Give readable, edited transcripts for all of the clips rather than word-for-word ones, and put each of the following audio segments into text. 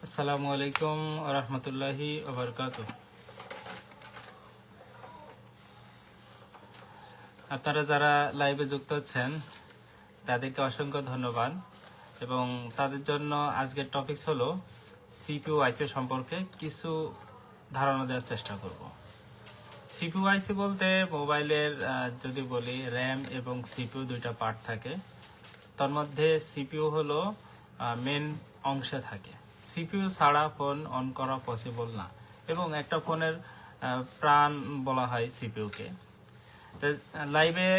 আসসালামু আলাইকুম ওয়া রাহমাতুল্লাহি ওয়া বারাকাতুহু। আপনারা যারা লাইভে যুক্ত হচ্ছেন তাদেরকে অসংখ্য ধন্যবাদ এবং তাদের জন্য আজকের টপিকস হলো সিপিইউ আইসি সম্পর্কে কিছু ধারণা দেওয়ার চেষ্টা করব। সিপিইউ আইসি বলতে মোবাইলের যদি বলি র্যাম এবং সিপিইউ দুইটা পার্ট থাকে। তার মধ্যে সিপিইউ হলো মেন অংশে থাকে। সিপিইউ ছাড়া ফোন অন করা পসিবল না এবং একটা ফোনের প্রাণ বলা হয় সিপিইউকে। লাইভে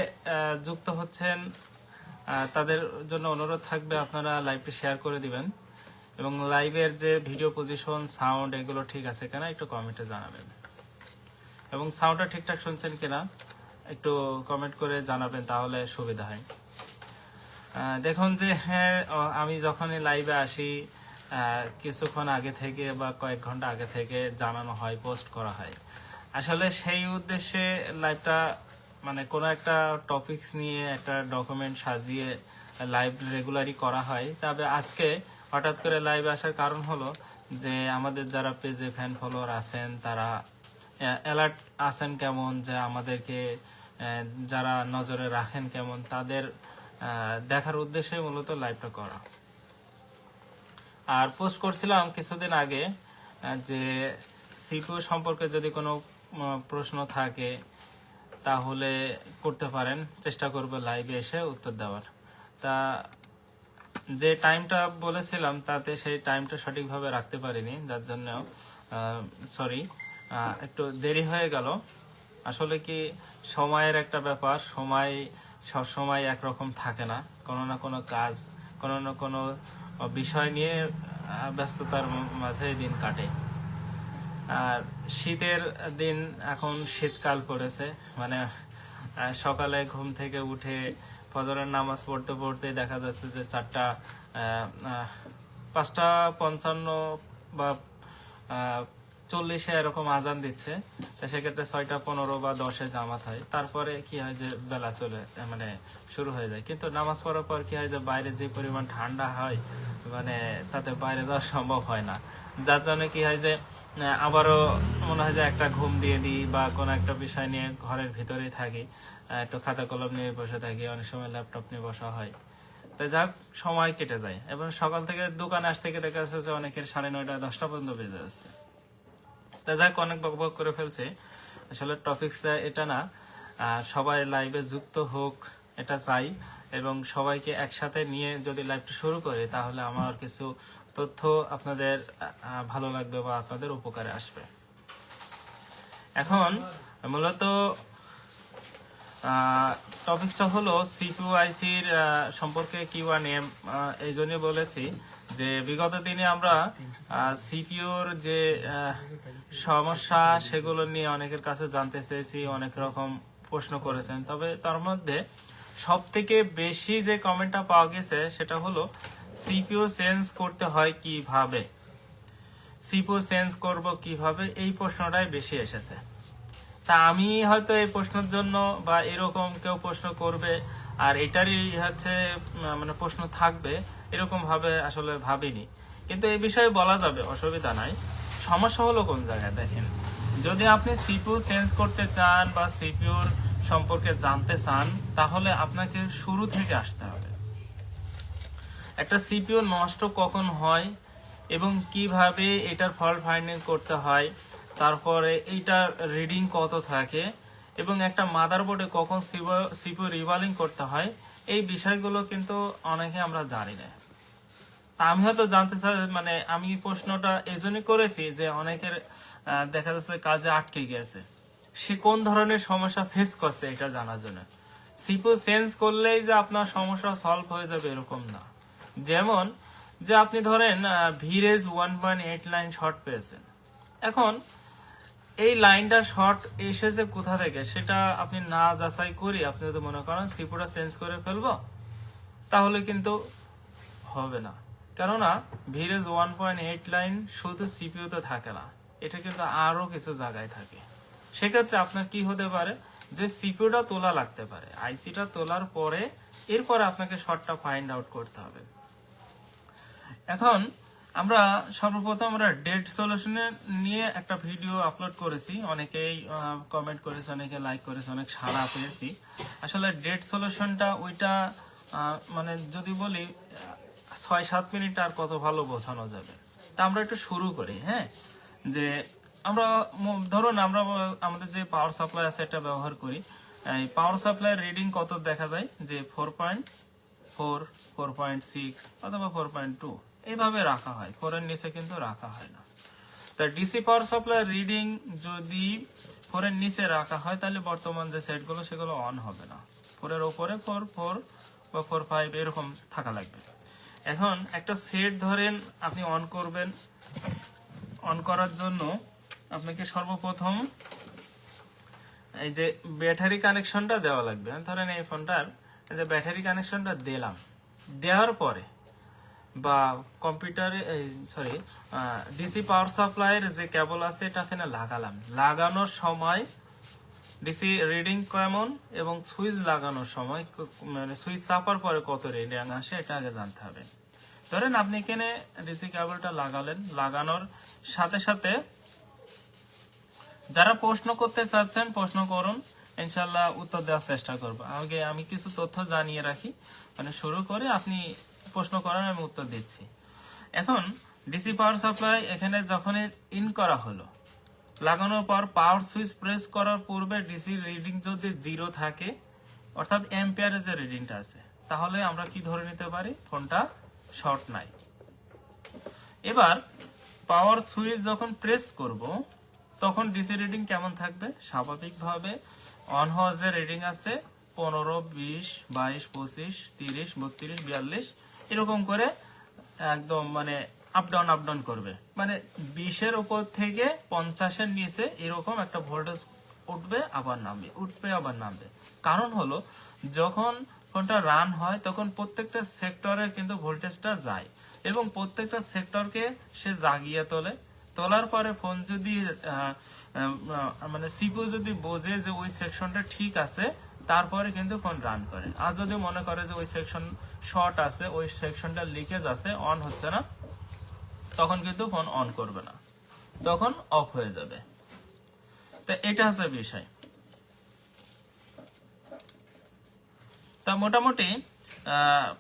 যুক্ত হচ্ছেন তাদের জন্য অনুরোধ থাকবে আপনারা লাইভটি শেয়ার করে দিবেন এবং লাইভের যে ভিডিও পজিশন সাউন্ড এগুলো ঠিক আছে কিনা একটু কমেন্টে জানাবেন এবং সাউন্ডটা ঠিকঠাক শুনছেন কিনা একটু কমেন্ট করে জানাবেন, তাহলে সুবিধা হয়। দেখুন যে আমি যখনই লাইভে আসি কিছুক্ষণ আগে থেকে বা কয়েক ঘন্টা আগে থেকে জানানো হয়, পোস্ট করা হয়। আসলে সেই উদ্দেশ্যে লাইভটা মানে কোনো একটা টপিকস নিয়ে একটা ডকুমেন্ট সাজিয়ে লাইভ রেগুলারই করা হয়। তবে আজকে হঠাৎ করে লাইভে আসার কারণ হলো যে আমাদের যারা পেজে ফ্যান ফলোয়ার আছেন তারা অ্যালার্ট আছেন কেমন, যে আমাদেরকে যারা নজরে রাখেন কেমন, তাদের দেখার উদ্দেশ্যে মূলত লাইভটা করা। আর পোস্ট করছিলাম কিছুদিন আগে যে সিপিইউ সম্পর্কে যদি কোনো প্রশ্ন থাকে তাহলে করতে পারেন, চেষ্টা করব লাইভে এসে উত্তর দেওয়ার। তা যে টাইমটা বলেছিলাম তাতে সেই টাইমটা সঠিকভাবে রাখতে পারিনি, যার জন্য সরি, একটু দেরি হয়ে গেল। আসলে কি সময়ের একটা ব্যাপার, সময় সবসময় একরকম থাকে না, কোনো না কোনো কাজ, কোনো না কোনো বিষয় নিয়ে ব্যস্ততার মাঝে দিন কাটে। আর শীতের দিন, এখন শীতকাল পড়েছে, মানে সকালে ঘুম থেকে উঠে ফজরের নামাজ পড়তে পড়তে দেখা যাচ্ছে যে 5:55 বা 40 এরকম আজান দিচ্ছে। সেক্ষেত্রে 6:15 বা 10 জামাত হয়, তারপরে কি হয় যে বেলা মানে শুরু হয়ে যায়। কিন্তু নামাজ পড়ার পর কি হয় যে বাইরে যে পরিমাণ ঠান্ডা হয়, মানে তাতে বাইরে যাওয়া সম্ভব হয় না। যার জন্য কি হয় যে আবারও মনে হয় যে একটা ঘুম দিয়ে দিই বা কোনো একটা বিষয় নিয়ে ঘরের ভিতরেই থাকি, একটু খাতা কলম নিয়ে বসে থাকি, অনেক সময় ল্যাপটপ নিয়ে বসা হয়। তো যাক, সময় কেটে যায় এবং সকাল থেকে দোকানে আসতে গিয়ে দেখা যাচ্ছে যে অনেকের 9:30 10টা পর্যন্ত বেজে যাচ্ছে। তা যাক, অনেক বকবক করে ফেলছে। আসলে টপিকসটা এটা না, সবাই লাইভে যুক্ত হোক এটা চাই এবং সবাইকে একসাথে নিয়ে যদি লাইভটা শুরু করি তাহলে আমার কিছু তথ্য আপনাদের ভালো লাগবে বা আপনাদের উপকারে আসবে। এখন মূলত টপিকসটা হলো সিপিইউ আইসির সম্পর্কে কিউ&এ। এই জন্য বলেছি যে বিগত দিনে আমরা সিপিইউর যে সমস্যা সেগুলো নিয়ে অনেকের কাছে জানতে চেয়েছি, অনেক রকম প্রশ্ন করেছেন। তবে তার মধ্যে সব থেকে বেশি যে কমেন্টটা পাওয়া গেছে সেটা হলো সিপিইউ চেঞ্জ করতে হয় কিভাবে, সিপিইউ চেঞ্জ করব কিভাবে, এই প্রশ্নটাই বেশি এসেছে। তা আমি হয়তো এই প্রশ্নের জন্য বা এরকম কেউ প্রশ্ন করবে আর এটারই হচ্ছে মানে প্রশ্ন থাকবে এরকম ভাবে আসলে ভাবিনি, কিন্তু এই বিষয়ে বলা যাবে, অসুবিধা নাই। সমস্যা হলো কোন জায়গায় দেখেন, যদি আপনি সিপিইউ চেঞ্জ করতে চান বা সিপিইউর সম্পর্কে জানতে চান তাহলে আপনাকে শুরু থেকে আসতে হবে। একটা সিপিইউ নষ্ট কখন হয় এবং কিভাবে এটার ফল্ট ফাইন্ডিং করতে হয়, তারপরে এইটার রিডিং কত থাকে এবং একটা মাদারবোর্ডে কখন সিপিইউ রিভালিং করতে হয়, এই বিষয়গুলো কিন্তু অনেকে আমরা জানি না। আমি হয়তো জানতে চাই, মানে আমি প্রশ্নটা এই জন্য করেছি যে অনেকের দেখা যাচ্ছে কাজে আটকে গেছে, সে কোন ধরনের সমস্যা ফেস করছে এটা জানার জন্য। সিপিইউ চেঞ্জ করলেই যে আপনার সমস্যা সলভ হয়ে যাবে এরকম না। যেমন যে আপনি ধরেন ভিরেজ 1.8 লাইন শর্ট পেয়েছেন, এখন এই লাইনটা শর্ট এসেছে কোথা থেকে সেটা আপনি না যাচাই করি আপনি যদি মনে করেন সিপিইউটা চেঞ্জ করে ফেলবো, তাহলে কিন্তু হবে না। কেননা ভিরেজ 1.8 লাইন শুধু সিপিইউতে থাকে না, এটা কিন্তু আরো কিছু জায়গায় থাকে। সেক্ষেত্রে আপনার কি হতে পারে যে সিপিইউটা তোলা লাগতে পারে, আইসিটা তোলার পরে এরপরে আপনাকে শর্টটা ফাইন্ড আউট করতে হবে। এখন আমরা সর্বপ্রথম আমরা ডেট সলিউশনে নিয়ে একটা ভিডিও আপলোড করেছি, অনেকেই কমেন্ট করেছে, অনেকে লাইক করেছে, অনেক সাড়া পেয়েছি। আসলে ডেট সলিউশনটা ওইটা মানে যদি বলি 6-7 মিনিট আর কত ভালো বোঝানো যাবে। তা আমরা একটু শুরু করি। হ্যাঁ, যে আমরা ধরুন আমরা আমাদের যে পাওয়ার সাপ্লাই আছে এটা ব্যবহার করি। এই পাওয়ার সাপ্লাই রিডিং কত দেখা যায় যে 4.4, 4.6 অথবা 4.2 এইভাবে রাখা হয়, 4 এর নিচে কিন্তু রাখা হয় না। তা ডিসি পাওয়ার সাপ্লাই রিডিং যদি 4 এর নিচে রাখা হয় তাহলে বর্তমান যে সেটগুলো সেগুলো অন হবে না। 4 এর উপরে 4 বা 4.5 এরকম থাকা লাগবে। এখন একটা সেট ধরেন আপনি অন করবেন, অন করার জন্য আপনাকে সর্বপ্রথম এই যে ব্যাটারি কানেকশনটা দেওয়া লাগবে। ধরেন এই ফোনটার যে ব্যাটারি কানেকশনটা দিলাম, দেওয়ার পরে বা কম্পিউটারে সরি ডিসি পাওয়ার সাপ্লাইয়ের যে কেবল আছে এটা এখানে লাগালাম, লাগানোর সময় ডিসি রিডিং কেমন এবং সুইচ লাগানোর সময় মানে সুইচ চাপার পরে কত রিডিং আসে এটা আগে জানতে হবে। ধরেন আপনি এখানে ডিসি কেবলটা লাগালেন, লাগানোর সাথে সাথে যারা প্রশ্ন করতে চাচ্ছেন প্রশ্ন করুন, ইনশাল্লাহ উত্তর দেওয়ার চেষ্টা করবো। আগে আমি কিছু তথ্য জানিয়ে রাখি, মানে শুরু করে আপনি প্রশ্ন করেন, আমি উত্তর দিচ্ছি। এখন ডিসি পাওয়ার সাপ্লাই এখানে যখন ইন করা হলো, লাগানোর পর পাওয়ার সুইচ প্রেস করার পূর্বে ডিসি রিডিং যদি 0 থাকে, অর্থাৎ অ্যাম্পিয়ারের যে রিডিংটা আছে, তাহলে আমরা কি ধরে নিতে পারি ফোনটা শর্ট নাই। এবার পাওয়ার সুইচ যখন প্রেস করব তখন ডিসি রিডিং কেমন থাকবে? স্বাভাবিকভাবে অন হওয়ার যে রিডিং আছে 15, 20, 22, 25, 30, 32, 42 এরকম করে একদম মানে আপ ডাউন করবে, মানে 20-এর উপর থেকে 50-এর নিচে এরকম একটা ভোল্টেজ উঠবে আবার নামবে, উঠবে আবার নামবে। কারণ হলো যখন ফোনটা রান হয় তখন প্রত্যেকটা সেক্টরে কিন্তু ভোল্টেজটা যায় এবং প্রত্যেকটা সেক্টরকে সে জাগিয়ে তোলে। তোলার পরে ফোন যদি মানে সিপিইউ যদি বোঝে যে ওই সেকশনটা ঠিক আছে, তারপরে কিন্তু ফোন রান করে। আর যদি মনে করে যে ওই সেকশন শর্ট আছে, ওই সেকশনটা লিকেজ আছে, অন হচ্ছে না, তখন কিন্তু ফোন অন করবে না, তখন অফ হয়ে যাবে। তো এটা হচ্ছে বিষয়। তা মোটামুটি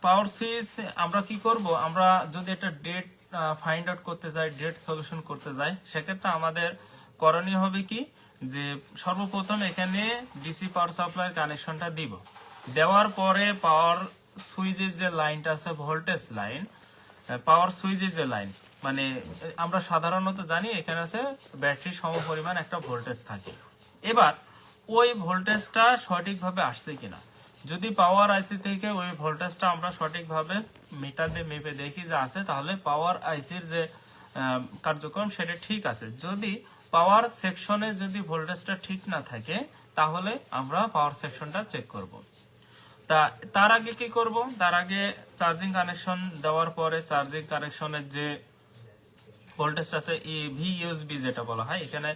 পাওয়ার সুইচ আমরা কি করব, আমরা যদি একটা ডেট ফাইন্ড আউট করতে যাই, ডেট সলিউশন করতে যাই, সেক্ষেত্রে আমাদের করণীয় হবে কি, যে সর্বপ্রথম এখানে ডিসি পাওয়ার সাপ্লাই কানেকশনটা দিব। দেওয়ার পরে পাওয়ার সুইচের যে লাইনটা আছে ভোল্টেজ লাইন, পাওয়ার সুইচের যে লাইন, মানে আমরা সাধারণত জানি এখানে আছে ব্যাটারি সমপরিমাণ একটা ভোল্টেজ থাকে। এবার ওই ভোল্টেজটা সঠিকভাবে আসছে কিনা, যদি পাওয়ার আইসি থেকে ওই ভোল্টেজটা আমরা সঠিকভাবে মিটার দিয়ে মেপে দেখি যে আছে, তাহলে পাওয়ার আইসির যে কার্যক্রম সেটা ঠিক আছে। যদি পাওয়ার সেকশনে যদি ভোল্টেজটা ঠিক না থাকে, তাহলে আমরা পাওয়ার সেকশনটা চেক করব। তার আগে কি করব, তার আগে চার্জিং কানেকশন দেওয়ার পরে চার্জিং কানেকশনের যে ভোল্টেজটা আছে ভিইউএসবি যেটা বলা হয়, এখানে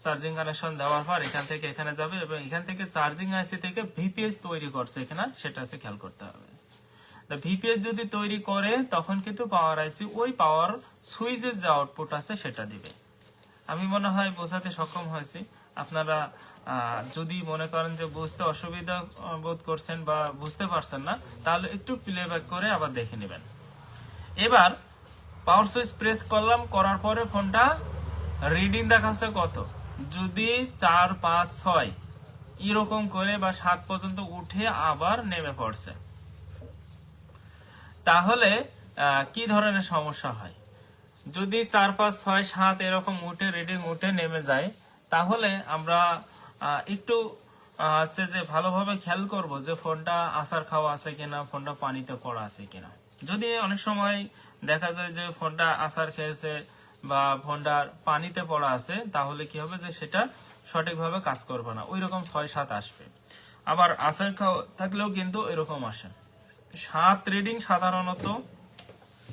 চার্জিং কানেকশন দেওয়ার পর এখান থেকে এখানে যাবে এবং এখান থেকে চার্জিং আইসি থেকে ভিপিএস তৈরি করছে এখানে, সেটা আছে খেয়াল করতে হবে। ভিপিএস যদি তৈরি করে তখন কিন্তু পাওয়ার আইসি ওই পাওয়ার সুইচের যে আউটপুট আছে সেটা দিবে। আমি মনে হয় বোঝাতে সক্ষম হয়েছি। আপনারা যদি মনে করেন যে বুঝতে অসুবিধা বোধ করছেন বা বুঝতে পারছেন না, তাহলে একটু প্লেব্যাক করে আবার দেখে নেবেন। এবার পাওয়ার সুইচ প্রেস করলাম, করার পরে ফোনটা রিডিং দেখাচ্ছে কত, যদি 4, 5, 6 এরকম করে বা 7 পর্যন্ত উঠে আবার নেমে পড়ছে, তাহলে কি ধরনের সমস্যা হয়? যদি 4, 5, 6, 7 এরকম উঠে রিডিং উঠে নেমে যায়, তাহলে আমরা একটু হচ্ছে যে ভালোভাবে খেয়াল করব যে ফোনটা আসার খাওয়া আছে কিনা, ফোনটা পানিতে পড়া আছে কিনা। যদি অনেক সময় দেখা যায় যে ফোনটা আসার খেয়েছে বা ফোনটা পানিতে পড়া আছে, তাহলে কি হবে যে সেটা সঠিকভাবে কাজ করবে না, ওই রকম 6, 7 আসবে। আবার আসার খাওয়া থাকলেও কিন্তু এরকম আসে। 7 রিডিং সাধারণত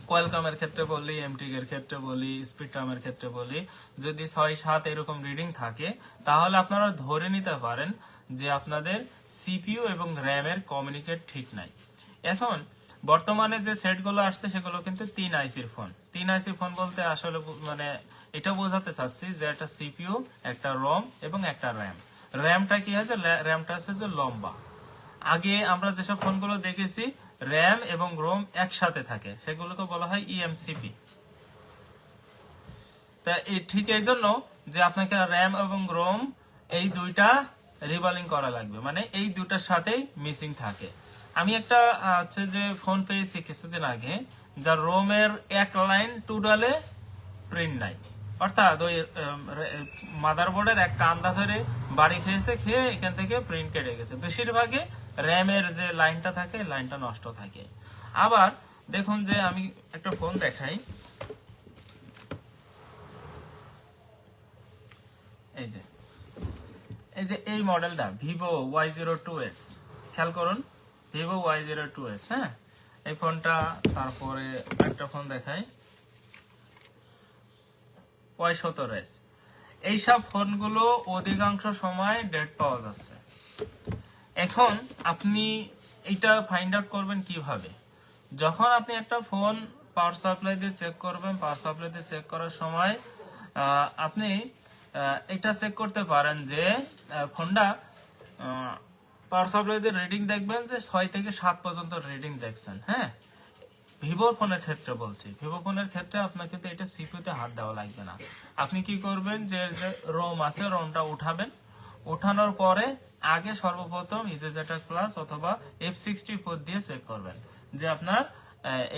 কোয়েলকমের ক্ষেত্রে বলি, এমটিক এর ক্ষেত্রে বলি, স্পিডটামের ক্ষেত্রে বলি, যদি 6, 7 এরকম রিডিং থাকে, তাহলে আপনারা ধরে নিতে পারেন যে আপনাদের সিপিইউ এবং র্যাম এর কমিউনিকেট ঠিক নাই। এখন বর্তমানে যে সেটগুলো আসছে সেগুলো কিন্তু 3 আইসির ফোন। 3 আইসির ফোন বলতে আসলে মানে এটা বোঝাতে চাচ্ছি যে একটা সিপিইউ, একটা রম এবং একটা র্যাম। র্যামটা কি আছে, র্যামটা আছে যে লম্বা। আগে আমরা যেসব ফোনগুলো দেখেছি র্যাম এবং রোম একসাথে থাকে, সেগুলোকে বলা হয় ইএমসিপি। তা ঠিক এই জন্য যে আপনাকে র্যাম এবং রোম এই দুইটা রিবালিং করা লাগবে, মানে এই দুটার সাথেই মিসিং থাকে। আমি একটা হচ্ছে যে ফোন পেয়েছি কিছুদিন আগে, যার রোমের এক লাইন টুডালে প্রিন্ট নাই, অর্থাৎ ওই মাদারবোর্ডের এক কান্দা ধরে বাড়ি খেয়েছে, খেয়ে এখান থেকে প্রিন্ট কেটে গেছে। বেশিরভাগই র্যামের যে লাইনটা থাকে লাইনটা নষ্ট থাকে। আবার দেখুন যে আমি একটা ফোন দেখাই, এই যে এই মডেলটা ভিভো Y02s, খেয়াল করুন ভিভো Y02s। হ্যাঁ, এই ফোনটা, তারপরে একটা ফোন দেখাই Y17s। এইসব ফোনগুলো অধিকাংশ সময় ডেট পাওয়া যাচ্ছে। এখন আপনি এটা ফাইন্ড আউট করবেন কিভাবে? যখন আপনি একটা ফোন পাওয়ার সাপ্লাই দিয়ে চেক করবেন, পাওয়ার সাপ্লাই দিয়ে চেক করার সময় আপনি এটা চেক করতে পারেন যে ফোনটা পাওয়ার সাপ্লাই দিয়ে রিডিং দেখবেন যে 6 থেকে 7 পর্যন্ত রিডিং দেখছেন। হ্যাঁ, ভিভো ফোনের ক্ষেত্রে বলছি, ভিভো ফোনের ক্ষেত্রে আপনাকে তো এটা সিপিইউতে হাত দেওয়া লাগবে না। আপনি কি করবেন যে রোম আছে, রোমটা উঠাবেন, উঠানোর পরে আগে সর্বপ্রথম ইজেজেটার প্লাস অথবা F64 দিয়ে চেক করবেন যে আপনার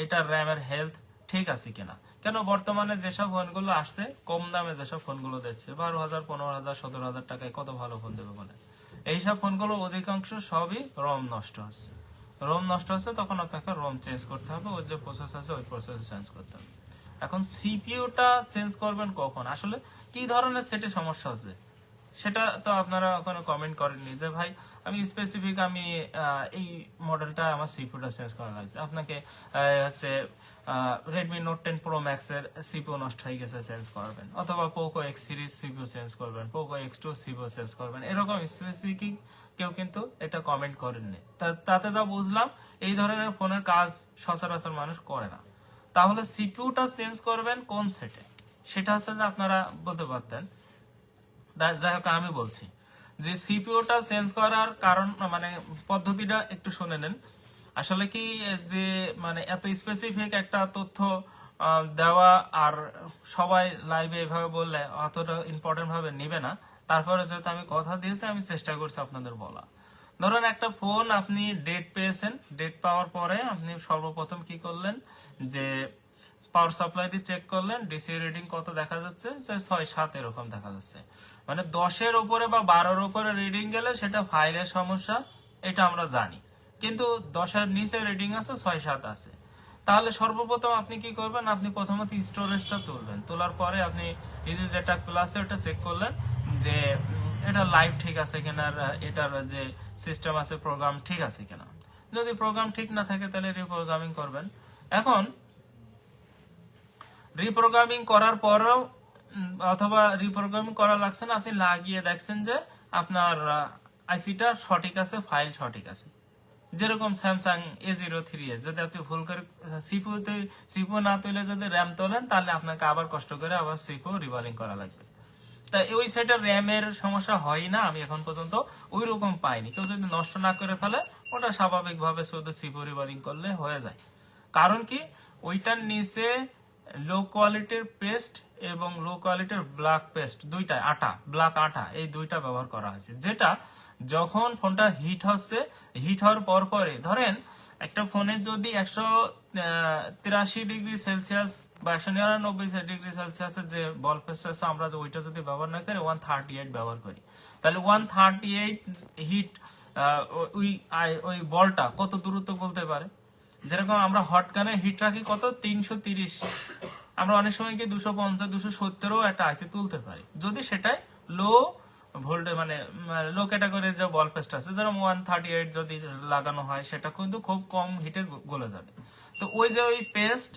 এটার র্যামের হেলথ ঠিক আছে কিনা। কেন বর্তমানে যেসব ফোনগুলো আসছে কম দামে, যেসব ফোনগুলো দিচ্ছে 12,000, 15,000, 17,000 টাকায় কত ভালো ফোন দেবে বলে, এইসব ফোনগুলো অধিকাংশ সবই রম নষ্ট হচ্ছে। রোম নষ্ট হচ্ছে, তখন আপনাকে রোম চেঞ্জ করতে হবে, ওর যে প্রসেস আছে ওই প্রসেস চেঞ্জ করতে হবে। এখন সিপিইউটা চেঞ্জ করবেন কখন, আসলে কি ধরনের সেটে সমস্যা হচ্ছে সেটা তো আপনারা ওখানে কমেন্ট করেননি যে ভাই আমি স্পেসিফিক আমি এই মডেলটা আমার সিপিইউটা চেঞ্জ করা লাগছে। আপনাকে হচ্ছে রেডমি নোট 10 প্রো ম্যাক্স এর সিপিইউ নষ্ট হয়ে গেছে, চেঞ্জ করবেন, অথবা Poco x series CPU change করবেন, পোকো X2 সিপিইউ চেঞ্জ করবেন, এরকম স্পেসিফিক কেউ কিন্তু এটা কমেন্ট করেননি। তাতে যা বুঝলাম এই ধরনের ফোনের কাজ সচরাচর মানুষ করে না। তাহলে সিপিইউটা চেঞ্জ করবেন কোন সেটে, সেটা হচ্ছে যে আপনারা বলতে পারতেন। যাই হোক, আমি বলছি যে সিপিইউটা চেঞ্জ করার কারণ মানে পদ্ধতিটা একটু শুনে নেন। আসলে কি যে মানে এত স্পেসিফিক একটা তথ্য দেওয়া আর সবাই লাইভে এভাবে বললে অতটা ইম্পর্টেন্ট ভাবে নিবে না। তারপরে যেহেতু আমি কথা দিয়েছি, আমি চেষ্টা করছি আপনাদের বলা। ধরুন একটা ফোন আপনি ডেট পেয়েছেন, ডেট পাওয়ার পরে আপনি সর্বপ্রথম কি করলেন যে পাওয়ার সাপ্লাই দিয়ে চেক করলেন, ডিসি রিডিং কত দেখা যাচ্ছে, 6-7 এরকম দেখা যাচ্ছে। মানে 10-এর উপরে বা 12-এর উপরে রিডিং গেলে সেটা ফাইলের সমস্যা, এটা আমরা জানি। কিন্তু 10-এর নিচে রিডিং আছে, 6-7 আছে, তাহলে সর্বপ্রথম আপনি কি করবেন, আপনি প্রথমত স্টোরেজটা তুলবেন। তোলার পরে আপনি ইজেজেটার প্লাসে ওটা চেক করলেন যে এটা লাইভ ঠিক আছে কিনা, এটার যে সিস্টেম আছে প্রোগ্রাম ঠিক আছে কিনা। যদি প্রোগ্রাম ঠিক না থাকে তাহলে রিপ্রোগ্রামিং করবেন। এখন রিপ্রোগ্রামিং করার পরও অথবা রিপ্রোগ্রামিং করা লাগছে না, আপনি লাগিয়ে দেখছেন যে আপনার আইসিটা সঠিক আছে, ফাইল সঠিক আছে। যেরকম স্যামসাং A03 যদি আপনি ভুল করে সিপিইউ না তুলে যদি র্যাম তোলেন, তাহলে আপনাকে আবার কষ্ট করে আবার সিপিইউ রিবালিং করা লাগবে। তাই ওই সাইডে র্যামের সমস্যা হয় না, আমি এখন পর্যন্ত ওই রকম পাইনি। কেউ যদি নষ্ট না করে ফেলে, ওটা স্বাভাবিকভাবে শুধু সিপিইউ রিবালিং করলে হয়ে যায়। কারণ কি, ওইটার নিচে লো কোয়ালিটির পেস্ট এবং লো কোয়ালিটির ব্ল্যাক পেস্ট, দুইটা আটা, ব্ল্যাক আটা, এই দুইটা ব্যবহার করা হয়েছে। যেটা যখন ফোনটা হিট হচ্ছে, হিট হওয়ার পর পরে ধরেন একটা ফোনে যদি 183 ডিগ্রি সেলসিয়াস বা 199 ডিগ্রি সেলসিয়াসের যে বল পেস্ট আছে, আমরা ওইটা যদি ব্যবহার না করি 138 ব্যবহার করি, তাহলে 138 হিট ওই বলটা কত দূরত্ব বলতে পারে। যেরকম আমরা হট গানে হিট রাখি কত, 330, আমরা অনেক সময় কি 250, 270ও একটা আইসি তুলতে পারি, যদি সেটাই লো ভোল্টে মানে লো ক্যাটাগরির যে বল পেস্ট আছে, যেরকম 138 যদি লাগানো হয়, সেটা কিন্তু খুব কম হিটে গলে যাবে। তো ওই যে ওই পেস্ট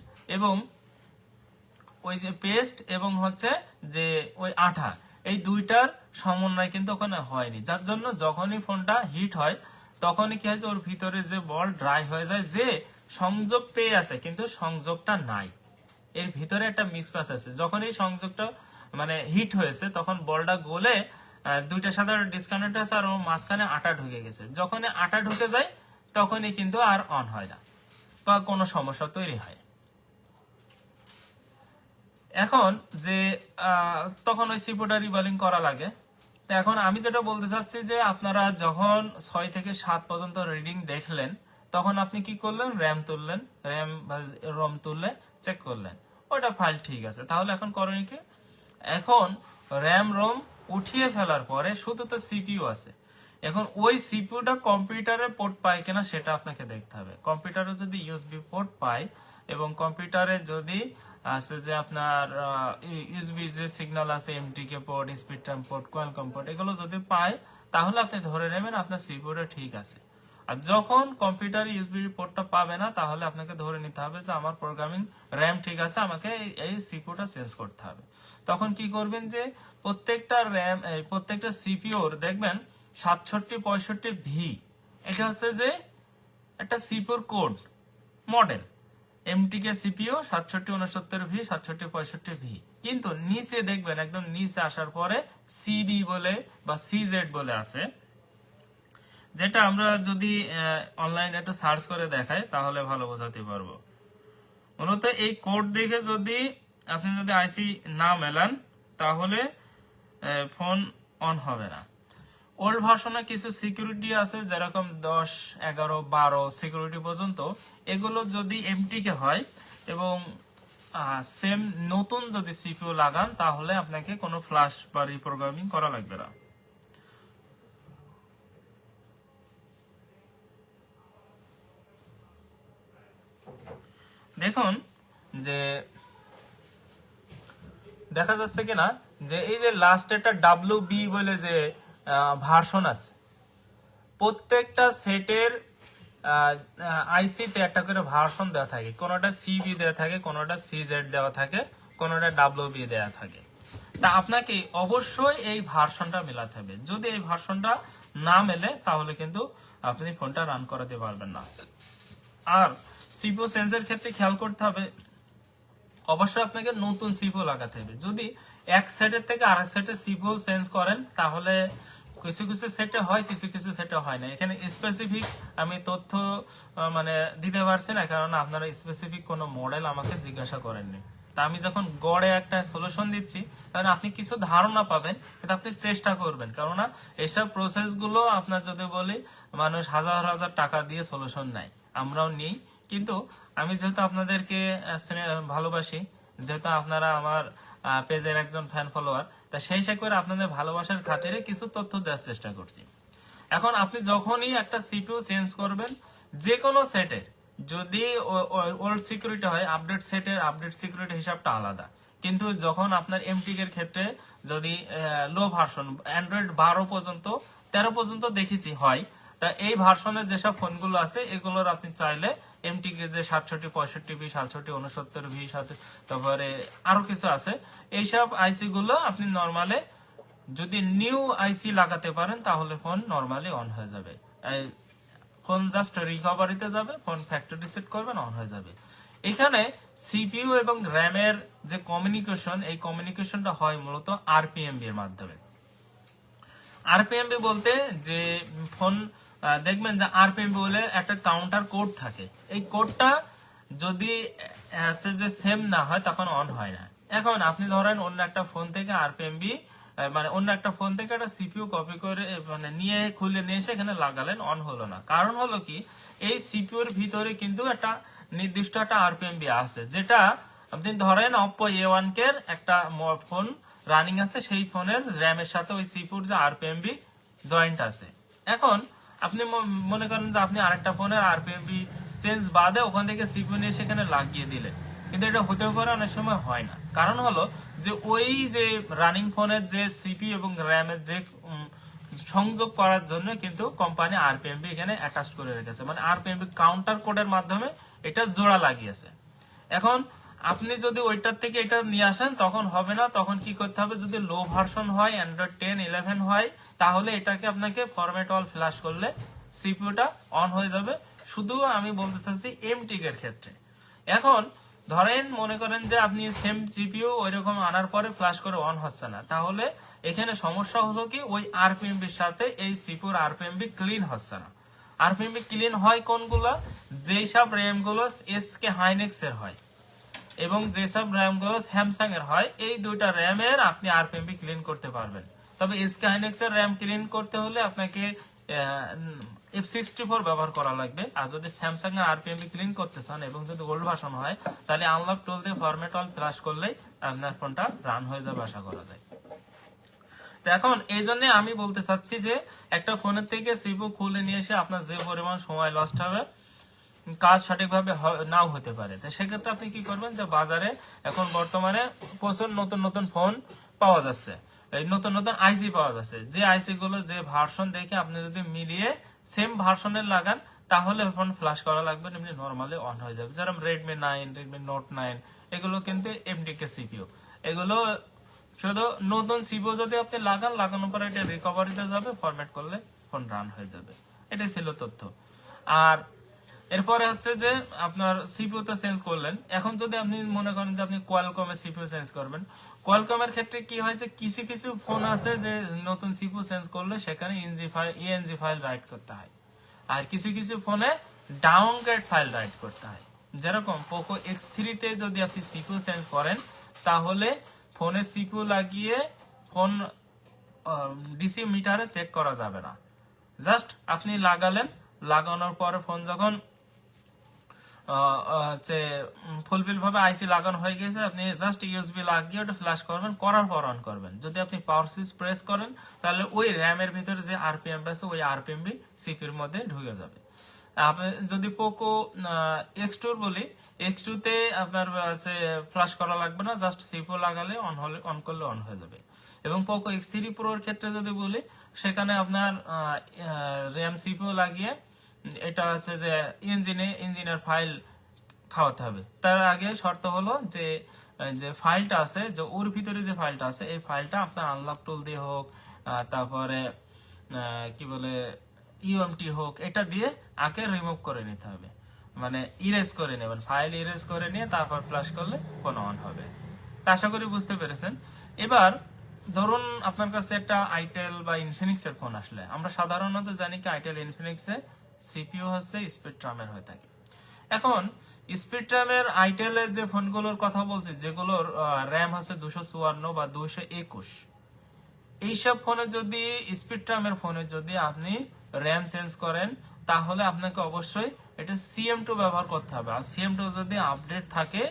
এবং হচ্ছে যে ওই আঠা, এই দুইটার সমন্বয় কিন্তু ওখানে হয়নি, যার জন্য যখনই ফোনটা হিট হয় তখনই কি হয়েছে, ওর ভিতরে যে বল ড্রাই হয়ে যায়, যে সংযোগ পেয়ে আছে কিন্তু সংযোগটা নাই, এর ভিতরে একটা মিসম্যাচ আছে। যখন এই সংযোগটা মানে হিট হয়েছে তখন বলটা গলে দুইটার সাথে ডিসকানেক্ট হয়েছে আর মাঝখানে আটা ঢুকে গেছে। যখন আটা ঢুকে যায় তখনই কিন্তু আর অন হয় না বা কোনো সমস্যা তৈরি হয়। এখন যে তখন ওই সিপিউটা রিবলিং করা লাগে। তো এখন আমি যেটা বলতে চাচ্ছি যে আপনারা যখন 6 থেকে 7 পর্যন্ত রিডিং দেখলেন তখন আপনি কি করলেন, র্যাম তুললেন, র্যাম বা রম তুললে চেক করলেন ওটা ফাইল ঠিক আছে। তাহলে এখন করণীয় কি, এখন র্যাম রম উঠিয়ে ফেলার পরে শুধু তো সিপিইউ আছে, এখন ওই সিপিইউটা কম্পিউটারে পোর্ট পায় কিনা সেটা আপনাকে দেখতে হবে। কম্পিউটারে যদি ইউএসবি পোর্ট পায় এবং কম্পিউটারে যদি আছে যে আপনার ইউএসবি যে সিগন্যাল আছে MTK port, Spreadtrum port, Qualcomm port এগুলো যদি পায় তাহলে আপনি ধরে নেবেন আপনার সিপিইউটা ঠিক আছে। আর যখন কম্পিউটার ইউএসবি পোর্টটা পাবে না তাহলে আপনাকে ধরে নিতে হবে যে আমার প্রোগ্রামিং র্যাম ঠিক আছে, আমাকে এই সিপিইউটা চেঞ্জ করতে হবে। তখন কি করবেন যে প্রত্যেকটা র্যাম প্রত্যেকটা সিপিইউর দেখবেন 6765V, এটা হচ্ছে যে একটা সিপিইউর code model MTK CPU 6769V 6765V, কিন্তু নিচে দেখবেন একদম নিচে আসার পরে সিবি বলে বা সিজেড বলে আছে, যেটা আমরা যদি অনলাইনে একটু সার্চ করে দেখাই তাহলে ভালো বোঝাতে পারবো। মূলত এই কোড দেখে যদি আপনি আইসি না মেলান তাহলে ফোন অন হবে না। ওল্ড ভার্সনে কিছু সিকিউরিটি আছে যেরকম 10, 11, 12 সিকিউরিটি পর্যন্ত, এগুলো যদি এমটিকে হয় এবং সেম নতুন যদি সিপিইউ লাগান তাহলে আপনাকে কোনো ফ্ল্যাশ বা রিপ্রোগ্রামিং করা লাগবে না। দেখুন যে দেখা যাচ্ছে কিনা যে এই যে লাস্ট একটা WB বলে যে ভার্সন আছে, প্রত্যেকটা সেটের আইসিতে একটা করে ভার্সন দেওয়া থাকে, কোনোটা সিবি দেওয়া থাকে, কোনোটা সিজেড দেওয়া থাকে, কোনোটা WB দেওয়া থাকে। তা আপনাকে অবশ্যই এই ভার্সনটা মেলাতে হবে। যদি এই ভার্সনটা না মেলে তাহলে কিন্তু আপনি ফোনটা রান করাতে পারবেন না। আর সিপিইউ চেঞ্জের ক্ষেত্রে খেয়াল করতে হবে অবশ্যই আপনাকে নতুন সিপিইউ লাগাতে হবে। যদি এক সেটের থেকে আরেক সেটে সিপিইউ চেঞ্জ করেন তাহলে কিছু কিছু সেটে হয়, কিছু কিছু সেটে হয় না। এখানে স্পেসিফিক আমি তথ্য মানে দিতে পারছি না, কারণ আপনারা স্পেসিফিক কোনো মডেল আমাকে জিজ্ঞাসা করেননি। তা আমি যখন গড়ে একটা সলিউশন দিচ্ছি তাহলে আপনি কিছু ধারণা পাবেন, কিন্তু আপনি চেষ্টা করবেন, কেননা এইসব প্রসেস গুলো আপনার যদি বলি মানুষ হাজার হাজার টাকা দিয়ে সলিউশন নেয়, আমরাও নিই। কিন্তু আমি যেহেতু আপনাদেরকে ভালোবাসি, যেহেতু আপনারা আমার পেজের একজন ফ্যান ফলোয়ার, তা সেই হিসাব করে আপনাদের ভালোবাসার খাতিরে কিছু তথ্য দেওয়ার চেষ্টা করছি। এখন আপনি যখনই একটা সিপিইউ চেঞ্জ করবেন যে কোনো সেটে, যদি ওল্ড সিকিউরিটি হয় আপডেট সেটের আপডেট সিকিউরিটি হিসাবটা আলাদা, কিন্তু যখন আপনার এমটিক এর ক্ষেত্রে যদি লো ভার্সন অ্যান্ড্রয়েড 12 পর্যন্ত 13 পর্যন্ত দেখেছি হয়, তা এই ভার্সনের যেসব ফোনগুলো আছে এগুলোর আপনি চাইলে এমটিকে যে 6765V 6769V তারপরে আরো কিছু আছে, এইসব আইসি গুলো আপনি নরমালে যদি নিউ আইসি লাগাতে পারেন তাহলে ফোন নরমালি অন হয়ে যাবে। ফোন জাস্ট রিকভারিতে যাবে, ফোন ফ্যাক্টরি রিসেট করবেন, অন হয়ে যাবে। এখানে সিপিইউ এবং র্যামের যে কমিউনিকেশন, এই কমিউনিকেশনটা হয় মূলত আরপিএমবি এর মাধ্যমে। আরপিএমবি বলতে যে ফোন দেখবেন যে আরপিএমবি বলে একটা কাউন্টার কোড থাকে, এই কোডটা যদি হচ্ছে যে সেম না হয় তখন অন হয় না। এখন আপনি ধরেন অন্য একটা ফোন থেকে আরপিএমবি মানে অন্য একটা ফোন থেকে একটা সিপিইউ কপি করে মানে নিয়ে খুলে নিয়ে এসে এখানে লাগালেন, অন হলো না। কারণ হলো কি, এই সিপিইউর ভিতরে কিন্তু একটা নির্দিষ্ট একটা আরপিএমবি আছে, যেটা আপনি ধরেন অপ্পো A1 কে একটা ফোন রানিং আছে, সেই ফোনের র্যামের সাথে ওই সিপিইউর যে আরপিএমবি জয়েন্ট আছে। এখন আপনি মনে করেন যে আপনি আরেকটা ফোনের আরপিএমবি চেঞ্জ বাদে ওখান থেকে সিপিইউ নিয়ে সেখানে লাগিয়ে দিলেন, কিন্তু এটা হতেও পারে, অনেক সময় হয় না। কারণ হলো যে ওই যে রানিং ফোনের যে সিপি এবং র্যামের যে সংযোগ করার জন্য কিন্তু কোম্পানি আরপিএমবি এখানে অ্যাটাচ করে রেখেছে, মানে আরপিএমবি কাউন্টার কোডের মাধ্যমে এটা জোড়া লাগিয়েছে। এখন আপনি যদি ওইটার থেকে এটা নিয়ে আসেন তখন হবে না, তখন কি করতে হবে, যদি লো ভার্সন হয় অ্যান্ড্রয়েড 10, 11 হয় তাহলে এটাকে আপনাকে ফরম্যাট অল ফ্ল্যাশ করলে সিপিইউটা অন হয়ে যাবে শুধু আমি বলতে চাচ্ছি এমটিক এর ক্ষেত্রে। এখন ধরেন মনে করেন যে আপনি সেম সিপিইউ ওইরকম আনার পরে ফ্ল্যাশ করে অন হচ্ছে না, তাহলে এখানে সমস্যা হলো কি ওই আরপিএমবির সাথে এই সিপিইউর আরপিএমবি ক্লিন হচ্ছে না। আরপিএমবি ক্লিন হয় কোনগুলা, যেই সব র্যাম গুলো এসকে হাইনেক্স এর হয় এবং যেসব র্যাম গুলো স্যামসাং এর হয়, এই দুইটা র্যামের আপনি আরপিএমবি ক্লিন করতে পারবেন। তবে এসকে হাইনেক্স এর র্যাম ক্লিন করতে হলে আপনাকে F64 ব্যবহার করা লাগবে। আর যদি স্যামসাং এর আরপিএমবি ক্লিন করতে চান এবং যদি ওল্ড ভার্সন হয়, তাহলে আনলক টুল দিয়ে ফরম্যাট অল ফ্ল্যাশ করলেই আপনার ফোনটা রান হয়ে যাবে আশা করা যায়। তো এখন এই জন্য আমি বলতে চাচ্ছি যে একটা ফোনের থেকে সিপিইউ খুলে নিয়ে এসে আপনার যে পরিমাণ সময় লস্ট হবে, কাজ সঠিকভাবে নাও হতে পারে। তো সেক্ষেত্রে আপনি কি করবেন, যে বাজারে এখন বর্তমানে প্রচুর নতুন নতুন ফোন পাওয়া যাচ্ছে, এই নতুন নতুন আইসি পাওয়া যাচ্ছে। যে আইসি গুলো যে ভার্সন দেখে আপনি যদি মিলিয়ে সেম ভার্সনের লাগান, তাহলে ফোন ফ্ল্যাশ করা লাগবে, এমনি নর্মালি অন হয়ে যাবে। যেরকম রেডমি 9, রেডমি নোট 9, এগুলো কিন্তু এমডিকে সিপিইউ। এগুলো শুধু নতুন সিপিইউ যদি আপনি লাগানোর পরে এটা রিকভারিতে যাবে, ফরম্যাট করলে ফোন রান হয়ে যাবে। এটাই ছিল তথ্য। আর এরপরে হচ্ছে যে আপনার সিপিইউ তো চেঞ্জ করলেন, এখন যদি আপনি মনে করেন যে আপনি কোয়ালকমের সিপিইউ চেঞ্জ করবেন, কোয়ালকমের ক্ষেত্রে কি হয় যে কিছু কিছু ফোন আছে যে নতুন সিপিইউ চেঞ্জ করলে সেখানে ইএনজি ফাইল রাইট করতে হয়, আর কিছু কিছু ফোনে ডাউনগ্রেড ফাইল রাইট করতে হয়। যেরকম পোকো X3 তে যদি আপনি সিপিইউ চেঞ্জ করেন, তাহলে ফোনে সিপিইউ লাগিয়ে ফোন ডিসি মিটারে চেক করা যাবে না। জাস্ট আপনি লাগানোর পরে ফোন যখন ফুলফিল ভাবে আইসি লাগানো হয়ে গেছে, আপনি জাস্ট ইউএসবি লাগিয়ে ওটা ফ্ল্যাশ করবেন, করার পর অন করবেন। যদি আপনি পাওয়ার সুইচ প্রেস করেন, তাহলে ওই র্যামের ভিতরে যে আরপিএম আছে ওই আরপিএমবি সিপির মধ্যে ঢুকে যাবে। আপনি যদি পোকো X2 বলি, X2 তে আপনার ফ্ল্যাশ করা লাগবে না, জাস্ট সিপিইউ লাগালে অন করলে অন হয়ে যাবে। এবং পোকো X3 Pro এর ক্ষেত্রে যদি বলি, সেখানে আপনার র্যাম সিপিইউ লাগিয়ে এটা হচ্ছে যে ইঞ্জিনের ফাইল খাওয়াতে হবে। তার আগে শর্ত হলো যে যে ফাইলটা আছে, যে ওর ভিতরে যে ফাইলটা আছে, এই ফাইলটা আপনার আনলক টুল দিয়ে হোক, তারপরে কি বলে ইউএমটি হোক, এটা দিয়ে আগে রিমুভ করে নিতে হবে, মানে ইরেজ করে নেবেন, ফাইল ইরেজ করে নিয়ে তারপর ফ্ল্যাশ করলে ফোন অন হবে। আশা করি বুঝতে পেরেছেন। এবার ধরুন আপনার কাছে একটা আইটেল বা ইনফিনিক্স এর ফোন আসলে, আমরা সাধারণত জানি কি আইটেল ইনফিনিক্স এ সিপিইউ হচ্ছে স্পেকট্রামের হয়ে থাকে। এখন স্পেকট্রামের আইটেলের যে ফোনগুলোর কথা বলছি, যেগুলোর র্যাম হচ্ছে 254 বা 221, এইসব ফোনে যদি স্পেকট্রামের ফোনে যদি আপনি র্যাম চেঞ্জ করেন, তাহলে আপনাকে অবশ্যই এটা CM2 ব্যবহার করতে হবে। আর CM2 যদি আপডেট থাকে,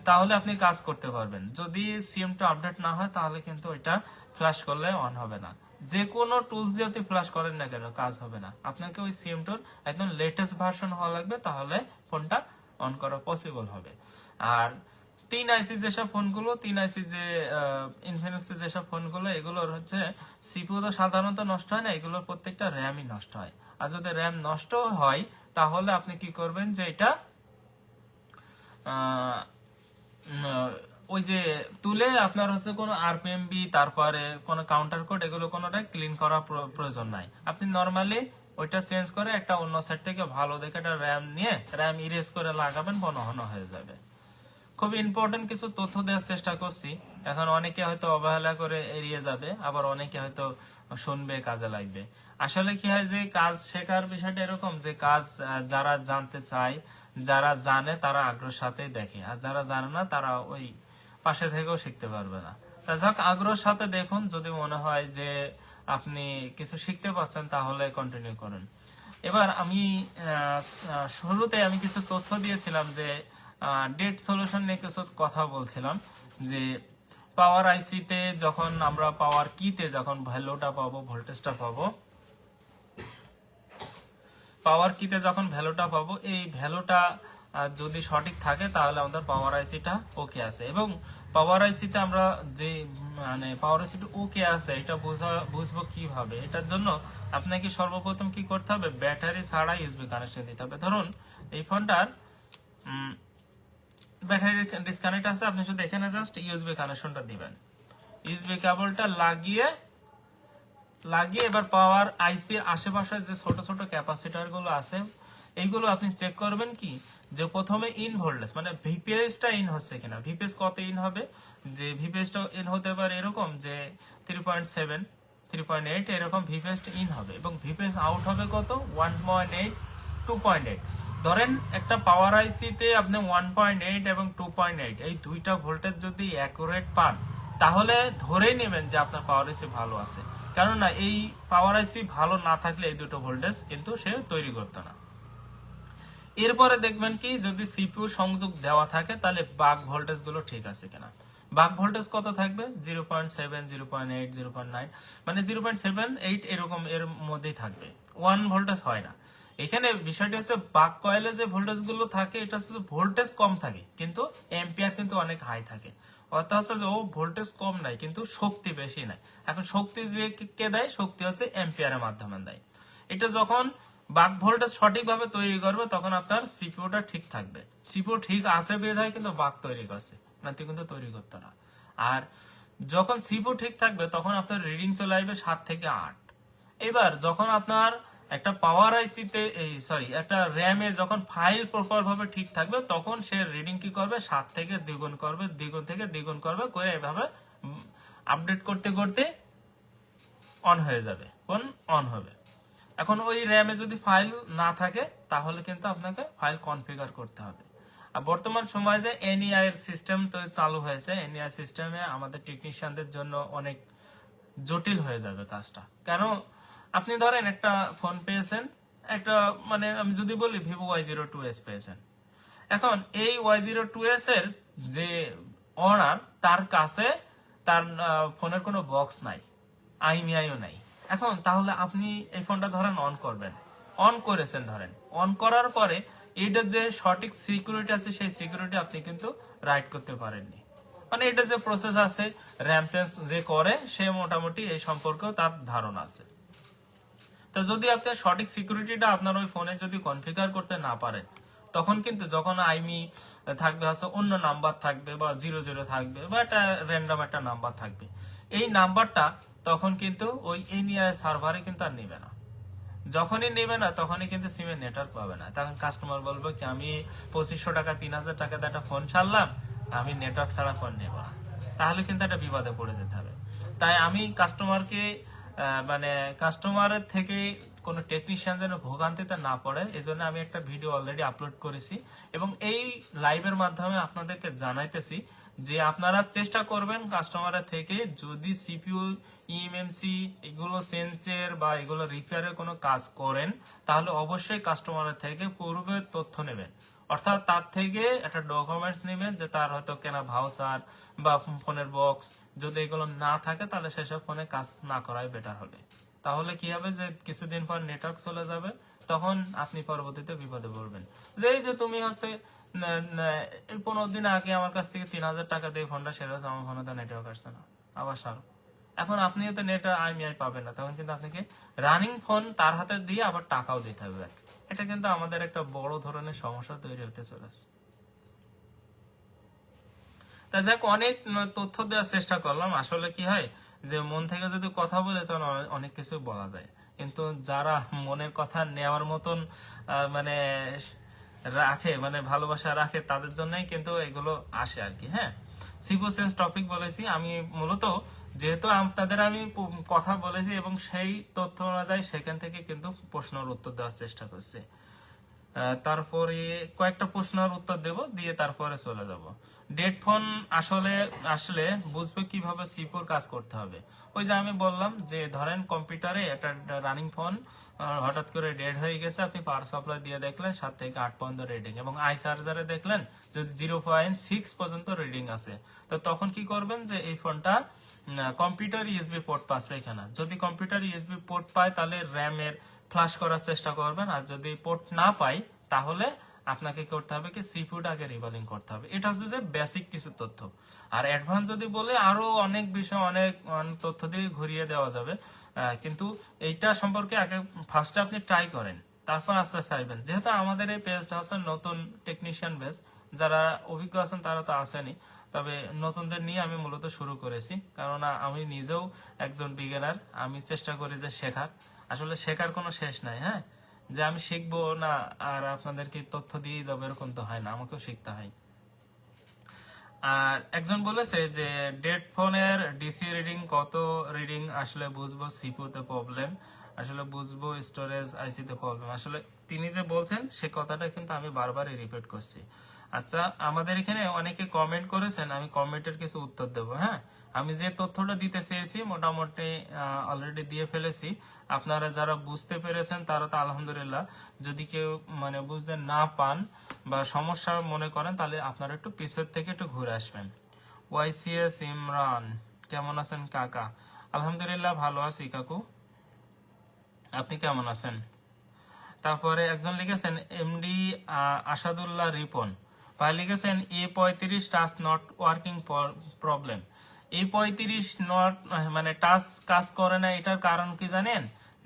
তাহলে আপনি কাজ করতে পারবেন। যদি CM2 আপডেট না হয়, তাহলে কিন্তু এটা ফ্ল্যাশ করলে অন হবে না। যে কোনো টুলস দিয়ে আপনি ফ্ল্যাশ করেন না কেন, কাজ হবে না। আপনাকে ওই CM2 একদম লেটেস্ট ভার্সন হওয়া লাগবে, তাহলে ফোনটা অন করা পসিবল হবে। আর 3 আইসি যেসব ফোনগুলো, 3 আইসি যে ইনফিনিক্সের যেসব ফোনগুলো, এগুলোর হচ্ছে সিপিইউ তো সাধারণত নষ্ট হয় না, এগুলোর প্রত্যেকটা র্যামই নষ্ট হয়। আর যদি র্যাম নষ্ট হয়, তাহলে আপনি কি করবেন, যে এটা ওই যে তুলে আপনার হচ্ছে কোনো আরপিএমবি, তারপরে কোনো কাউন্টার কোড, এগুলো কোনোটাই ক্লিন করা প্রয়োজন নাই। আপনি নর্মালি ওইটা চেঞ্জ করে একটা অন্য সাইড থেকে ভালো দেখে একটা র্যাম নিয়ে র্যাম ইরেজ করে লাগাবেন, ফোন অন হয়ে যাবে। খুব ইম্পর্টেন্ট কিছু তথ্য দেওয়ার চেষ্টা করছি। এখন অনেকে হয়তো অবহেলা করে এড়িয়ে যাবে, আবার অনেকে হয়তো শুনবে, কাজে লাগবে। আসলে কি হয় যে কাজ শেখার বিষয়টা এরকম যে কাজ যারা জানতে চায়, যারা জানে তারা আগ্রহের সাথে দেখে, আর যারা জানে না তারা ওই পাশে থেকেও শিখতে পারবে না। তা যাক, আগ্রহের সাথে দেখুন, যদি মনে হয় যে আপনি কিছু শিখতে পারছেন, তাহলে কন্টিনিউ করুন। এবার আমি শুরুতে আমি কিছু তথ্য দিয়েছিলাম যে ডেট সলিউশন নিয়ে কিছু কথা বলছিলাম, যে পাওয়ার আইসিতে যখন আমরা পাওয়ার কিতে যখন ভ্যালুটা পাবো, ভোল্টেজটা পাবো, পাওয়ার কিতে যখন ভ্যালুটা পাবো, এই ভ্যালুটা যদি সঠিক থাকে, তাহলে আমাদের পাওয়ার আইসিটা ওকে আছে। এবং পাওয়ার আইসিতে আমরা যে মানে পাওয়ার আইসিটা ওকে আছে, এটা বুঝবো কিভাবে? এটার জন্য আপনাকে সর্বপ্রথম কি করতে হবে, ব্যাটারি ছাড়া ইউএসবি কানেকশন দিতে হবে। ধরুন এই ফোনটার ব্যাটারি ডিসকানেক্ট আছে, আপনি শুধু এখানে জাস্ট ইউএসবি কানেকশনটা দিবেন, ইউএসবি কেবলটা লাগিয়ে লাগিয়ে এবার পাওয়ার আইসির আশেপাশে যে ছোট ছোট ক্যাপাসিটর গুলো আছে এইগুলো আপনি চেক করবেন কি যে প্রথমে ইন ভোল্টেজ মানে ভিপিএসটা ইন হচ্ছে কিনা। ভিপিএস কত ইন হবে, যে ভিপিএসটা ইন হতে পারে এরকম যে 3.7 3.8 এরকম ভিপিএস ইন হবে এবং ভিপিএস আউট হবে কত 1.8 2.8। ধরেন একটা পাওয়ার আইসিতে আপনি 1.8 এবং 2.8 এই দুইটা ভোল্টেজ যদি অ্যাকুরেট পান তাহলে ধরেই নেবেন যে আপনার পাওয়ার আইসি ভালো আছে, কেননা এই পাওয়ার আইসি ভালো না থাকলে এই দুটো ভোল্টেজ কিন্তু সে তৈরি করতো না। এরপরে দেখবেন কি যদি সিপিইউ সংযোগ দেওয়া থাকে তাহলে বাক ভোল্টেজ গুলো ঠিক আছে কিনা। বাক ভোল্টেজ কত থাকবে 0.7 0.8 0.9 মানে 0.78 এরকম এর মধ্যেই থাকবে, 1 ভোল্টেজ হয় না। এখানে বিষয়টি হচ্ছে বাক কয়েলে যে ভোল্টেজ গুলো থাকে এটা হচ্ছে ভোল্টেজ কম থাকে কিন্তু এম্পিয়ার কিন্তু অনেক হাই থাকে। অর্থাৎ হচ্ছে যে ও ভোল্টেজ কম নাই কিন্তু শক্তি বেশি নাই। এখন শক্তি যে কে দেয়, শক্তি হচ্ছে এম্পিয়ারের মাধ্যমে দেয়। এটা যখন বাক ভোল্টেজ সঠিকভাবে তৈরি করবে তখন আপনার সিপিইউটা ঠিক থাকবে। সিপিইউ ঠিক আছে বিধায় কিন্তু বাক তৈরি করছে, না কিন্তু তৈরি করতো না। আর যখন সিপিইউ ঠিক থাকবে তখন আপনার রিডিং চলে আসবে 7 থেকে 8। এবার যখন আপনার একটা পাওয়ার আইসিতে একটা র্যামে যখন ফাইল প্রপার ভাবে ঠিক থাকবে তখন সে রিডিং কি করবে 7 থেকে দ্বিগুণ করবে, দ্বিগুণ থেকে দ্বিগুণ করবে করে এভাবে আপডেট করতে করতে অন হয়ে যাবে, কোন অন হবে। এখন ওই র্যামে যদি ফাইল না থাকে তাহলে কিন্তু আপনাকে ফাইল কনফিগার করতে হবে। আর বর্তমান সময়ে যে এনইআই এর সিস্টেম তো চালু হয়েছে, এনইআই সিস্টেমে আমাদের টেকনিশিয়ানদের জন্য অনেক জটিল হয়ে যাবে কাজটা। কেন আপনি ধরেন একটা ফোন পেয়েছেন, একটা মানে আমি যদি বলি ভিভো Y02s পেয়েছেন। এখন এই Y02s এর যে ওনার তার কাছে তার ফোনের কোনো বক্স নাই, আইএমইআইও নাই। এখন তাহলে আপনি এই ফোনটা ধরেন অন করবেন, অন করেছেন, ধরেন অন করার পরে এটার যে সঠিক সিকিউরিটি আছে সেই সিকিউরিটি আপনি কিন্তু রাইট করতে পারেননি। মানে এটা যে প্রসেস আছে র্যাম চেঞ্জ যে করে সে মোটামুটি এই সম্পর্কেও তার ধারণা আছে। তো যদি আপনি সঠিক সিকিউরিটিটা আপনার ওই ফোনে যদি কনফিগার করতে না পারেন তখন কিন্তু যখন আইমি থাকবে হচ্ছে অন্য নাম্বার থাকবে বা 00 থাকবে বা একটা র্যান্ডম একটা নাম্বার থাকবে, এই নাম্বারটা তখন কিন্তু ওই এনইআই সার্ভারে কিন্তু আর নেবে না। যখনই নেবে না তখনই কিন্তু সিমের নেটওয়ার্ক পাবে না। তখন কাস্টমার বলবে কি আমি 2500 টাকা 3000 টাকা দিয়ে একটা ফোন ছাড়লাম, আমি নেটওয়ার্ক ছাড়া ফোন নেব না। তাহলে কিন্তু একটা বিপদে পড়ে যেতে হবে। তাই আমি কাস্টমারকে মানে কাস্টমারের থেকে কোনো টেকনিশিয়ান যেন ভোগান্তিতে না পড়ে এজন্য আমি একটা ভিডিও অলরেডি আপলোড করেছি এবং এই লাইভের মাধ্যমে আপনাদেরকে জানাইতেছি যে আপনারা চেষ্টা করবেন কাস্টমারের থেকে যদি সিপিইউ ইএমএমসি এগুলো চেঞ্জের বা এগুলো রিপেয়ারের কোনো কাজ করেন তাহলে অবশ্যই কাস্টমারের থেকে পূর্বে তথ্য নেবেন। অর্থাৎ তার থেকে একটা ডকুমেন্টস নেবেন যে তার হয়তো কেনা ভাউচার বা ফোনের বক্স, যদি এগুলো না থাকে তাহলে সেসব ফোনে কাজ না করাই বেটার হবে। তাহলে কি হবে যে কিছুদিন পর নেটওয়ার্ক চলে যাবে, তখন আপনি পরবর্তীতে বিপদে পড়বেন। যে এই যে তুমি হচ্ছে 15 দিন আগে আমার কাছ থেকে 3000 টাকা দিয়ে ফোনটা সেরেছে, আমার ফোনে তো নেটওয়ার্ক আসছে না, আবার সার। এখন আপনিও তো নেট আইএমআই পাবেন না, তখন কিন্তু আপনাকে রানিং ফোন তার হাতে দিয়ে আবার টাকাও দিতে হবে। এটা কিন্তু আমাদের একটা বড় ধরনের সমস্যা তৈরি হতে চলেছে। তা যাক, অনেক তথ্য দেওয়ার চেষ্টা করলাম। আসলে কি হয় যে মন থেকে যদি কথা বলে তখন অনেক কিছু বলা যায়, কিন্তু যারা মনের কথা নেওয়ার মতন মানে রাখে, মানে ভালোবাসা রাখে, তাদের জন্যই কিন্তু এগুলো আসে আর কি। হ্যাঁ, সিপোসেন্স টপিক বলেছি আমি মূলত, যেহেতু আপনাদের আমি কথা বলেছি এবং সেই তথ্য অনুযায়ী সেখান থেকে কিন্তু প্রশ্নের উত্তর দেওয়ার চেষ্টা করছি। তারপরে কয়েকটা প্রশ্নের উত্তর দেব, দিয়ে তারপরে চলে যাব। ডেড ফোন আসলে বুঝবে কিভাবে সিপিইউর কাজ করতে হবে। ওই যে আমি বললাম যে ধরেন কম্পিউটারে একটা রানিং ফোন হঠাৎ করে ডেড হয়ে গেছে, আপনি পাওয়ার সাপ্লাই দিয়ে দেখলেন 7 থেকে 8 পর্যন্ত রিডিং এবং আই চার্জারে দেখলেন যদি 0.6 পর্যন্ত রিডিং আছে, তো তখন কি করবেন যে এই ফোনটা কম্পিউটার ইউএসবি পোর্ট পাচ্ছে এখানে। যদি কম্পিউটার ইউএসবি পোর্ট পায় তাহলে র্যামের ফ্লাশ করার চেষ্টা করবেন, আর যদি পোর্ট না পাই তাহলে আপনাকে করতে হবে কি সিপিইউটাকে রিবলিং করতে হবে। এটা হচ্ছে যে বেসিক কিছু তথ্য। আর অ্যাডভান্স যদি বলে আরো অনেক বিষয় অনেক তথ্য দিয়ে ঘুরিয়ে দেওয়া যাবে, কিন্তু এইটা সম্পর্কে আগে ফার্স্টে আপনি ট্রাই করেন, তারপর আস্তে আস্তে আসবেন। যেহেতু আমাদের এই পেজটা হচ্ছে নতুন টেকনিশিয়ান বেস, যারা অভিজ্ঞ আছেন তারা তো আসেনি, তবে নতুনদের নিয়ে আমি মূলত শুরু করেছি, কেননা আমি নিজেও একজন বিগিনার। আমি চেষ্টা করি যে শেখার, আসলে শেখার কোনো শেষ নাই। হ্যাঁ, যে আমি শিখবো না আর আপনাদেরকে তথ্য দিয়ে দেবো এরকম তো হয় না, আমাকেও শিখতে হয়। আর একজন বলেছে যে ডেড ফোনের ডিসি রিডিং কত রিডিং আসলে বুঝবো, সিপিইউতে প্রবলেম আসলে বুঝবো, স্টোরেজ আইসিতে প্রবলেম। আসলে তিনি যে বলছেন সে কথাটা কিন্তু আমি বারবারই রিপিট করছি। আচ্ছা, আমাদের এখানে অনেকে কমেন্ট করেছেন, আমি কমেন্টের কিছু উত্তর দেব। হ্যাঁ, আমি যে তথ্যটা দিতে চেয়েছি মোটামুটি অলরেডি দিয়ে ফেলেছি। আপনারা যারা বুঝতে পেরেছেন তারা তো আলহামদুলিল্লাহ। যদি কেউ মানে বুঝতে না পান বা সমস্যা মনে করেন, তাহলে আপনারা একটু পিছের থেকে একটু ঘুরে আসবেন। ওয়াইসিএস ইমরান, কেমন আছেন কাকা? আলহামদুলিল্লাহ ভালো আছি কাকু, আপনি কেমন আছেন? তারপরে একজন লিখেছেন এমডি আসাদুল্লাহ রিপন ভাই লিখেছেন A35 touch not working problem. A35 not মানে টাচ কাজ করে না, এটার কারণ কি জানেন?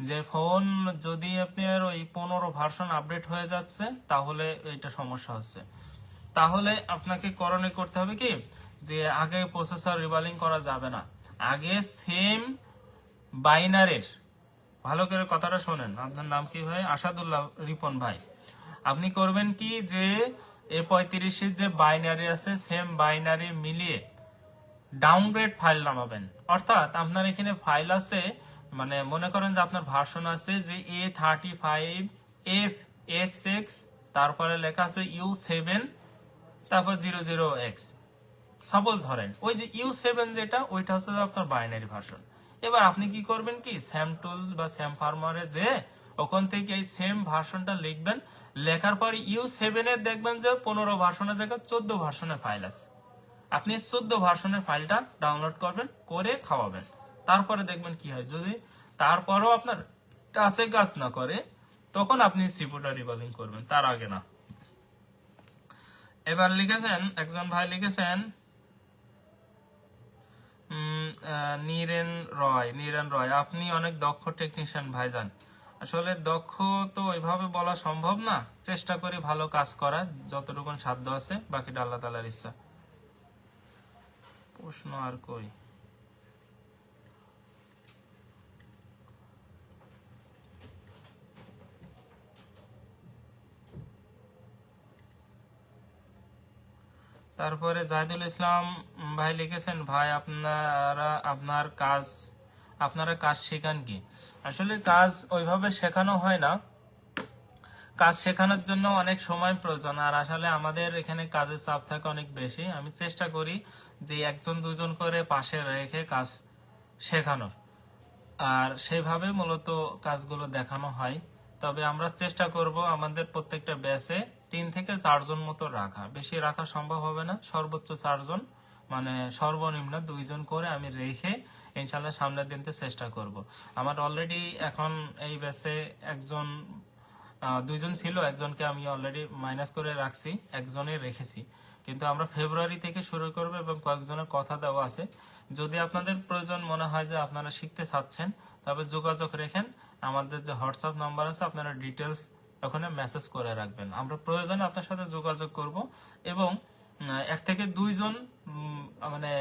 যে ফোন যদি আপনার ওই 15 ভার্সন আপডেট হয়ে যাচ্ছে তাহলে এটা সমস্যা হচ্ছে। তাহলে আপনাকে করণীয় করতে হবে কি, যে আগে প্রসেসর রিবালিং করা যাবে না, আগে সেম বাইনারির, ভালো করে কথাটা শোনেন। আপনার নাম কি ভাই? আসাদুল্লাহ রিপন ভাই। আপনি করবেন কি, যে A35 যে বাইনারি আছে সেম বাইনারি মিলিয়ে ডাউনগ্রেড ফাইল নামাবেন। অর্থাৎ আপনার এখানে ফাইল আছে, মানে মনে করেন যে আপনার ভার্সন আছে যে A35FXX, তারপরে লেখা আছে U7, তারপর 00X। সাপোজ ধরেন ওই যে U7 যেটা, ওইটা হচ্ছে আপনার বাইনারি ভার্সন। এবার আপনি কি করবেন কি, স্যাম টুল বা স্যাম ফার্মারে যে ওখান থেকে এই সেম ভার্সনটা লিখবেন। লেখার পর U7 এর দেখবেন যে 15 ভার্সনের জায়গায় 14 ভার্সনের ফাইল আছে। আপনি 14 ভার্সনের ফাইলটা ডাউনলোড করবেন, করে খাওয়াবেন। তারপরে দেখবেন কি হয়। যদি তারপরেও আপনার কাছে কাজ না করে, তখন আপনি সিপিইউটা রিবালিং করবেন, তার আগে না। এবার লিখেছেন একজন ভাই লিখেছেন নীরেন রয়, আপনি অনেক দক্ষ টেকনিশিয়ান ভাইজান। আসলে দক্ষ তো ওইভাবে বলা সম্ভব না, চেষ্টা করি ভালো কাজ করার যতটুকু সাধ্য আছে, বাকিটা আল্লাহ তাআলার ইচ্ছা। প্রশ্ন আর কই, তারপরে জাহিদুল ইসলাম ভাই লিখেছেন ভাই আপনারা কাজ শেখান কি? আসলে কাজ ওইভাবে শেখানো হয় না, কাজ শেখানোর জন্য অনেক সময় প্রয়োজন। আর আসলে আমাদের এখানে কাজের চাপ থাকে অনেক বেশি। আমি চেষ্টা করি যে একজন দুজন করে পাশে রেখে কাজ শেখানোর, আর সেইভাবে মূলত কাজগুলো দেখানো হয়। তবে আমরা চেষ্টা করব আমাদের প্রত্যেকটা ব্যাচে 3 থেকে 4 জন মতো রাখা, বেশি রাখা সম্ভব হবে না, সর্বোচ্চ 4 জন, মানে সর্বনিম্ন 2 জন করে আমি রেখে ইনশাল্লাহ সামনের দিনতে চেষ্টা করব। আমার অলরেডি এখন এই ব্যাচে একজন 2 জন ছিল, একজনকে আমি অলরেডি মাইনাস করে রাখছি, একজনের রেখেছি। কিন্তু আমরা ফেব্রুয়ারি থেকে শুরু করব এবং কয়েকজনের কথা দেওয়া আছে। যদি আপনাদের প্রয়োজন মনে হয় যে আপনারা শিখতে চাচ্ছেন, তবে যোগাযোগ রেখেন। আমাদের যে হোয়াটসঅ্যাপ নাম্বার আছে আপনারা ডিটেলস ওখানে মেসেজ করে রাখবেন, আমরা প্রয়োজনে আপনার সাথে যোগাযোগ করব। এবং 1 থেকে 2 জন মানে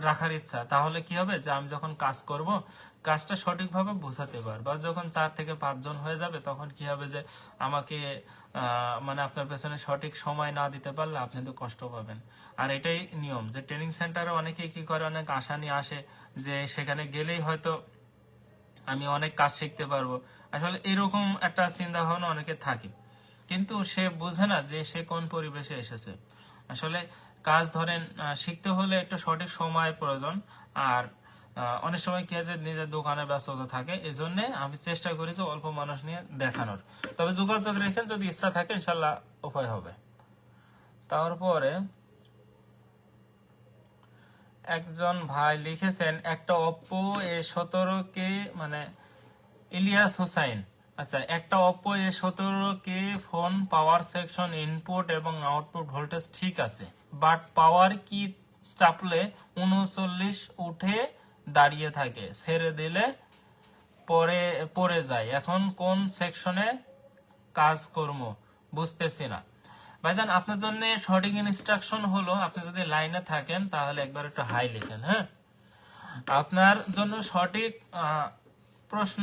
রাখার ইচ্ছা, তাহলে কি হবে যে আমি যখন কাজ করব কাজটা সঠিকভাবে বোঝাতে পারবো। আর যখন 4 থেকে 5 জন হয়ে যাবে তখন কি হবে যে আমাকে মানে আপনার পেছনে সঠিক সময় না দিতে পারলে আপনি তো কষ্ট পাবেন। আর এটাই নিয়ম যে ট্রেনিং সেন্টারে অনেকেই কি করে, অনেক আশা নিয়ে আসে যে সেখানে গেলেই হয়তো আমি অনেক কাজ শিখতে পারবো। আসলে এরকম একটা চিন্তা ভাবনা অনেকে থাকে, কিন্তু সে বোঝে না যে সে কোন পরিবেশে এসেছে। আসলে কাজ ধরেন শিখতে হলে একটা সঠিক সময় প্রয়োজন। আর অনেক সময় কি হয় যে নিজের দোকানে ব্যস্ততা থাকে, এই জন্য আমি চেষ্টা করি যে অল্প মানুষ নিয়ে দেখানোর। তবে যোগাযোগ রেখেন, যদি ইচ্ছা থাকে ইনশাল্লাহ উপায় হবে। তারপরে একজন ভাই লিখেছেন একটা Oppo A17 মানে ইলিয়াস হোসাইন, আচ্ছা, একটা Oppo A17 phone power section input এবং আউটপুট ভোল্টেজ ঠিক আছে, বাট পাওয়ার কি চাপলে 39 উঠে দাঁড়িয়ে থাকে, ছেড়ে দিলে পড়ে যায়। এখন কোন সেকশনে কাজ করব বুঝতেছি না। ভাইজান আপনার জন্য সঠিক ইনস্ট্রাকশন হলো, আপনি যদি লাইনে থাকেন তাহলে একবার একটু হাই লেখেন। হ্যাঁ, আপনার জন্য সঠিক প্রশ্ন,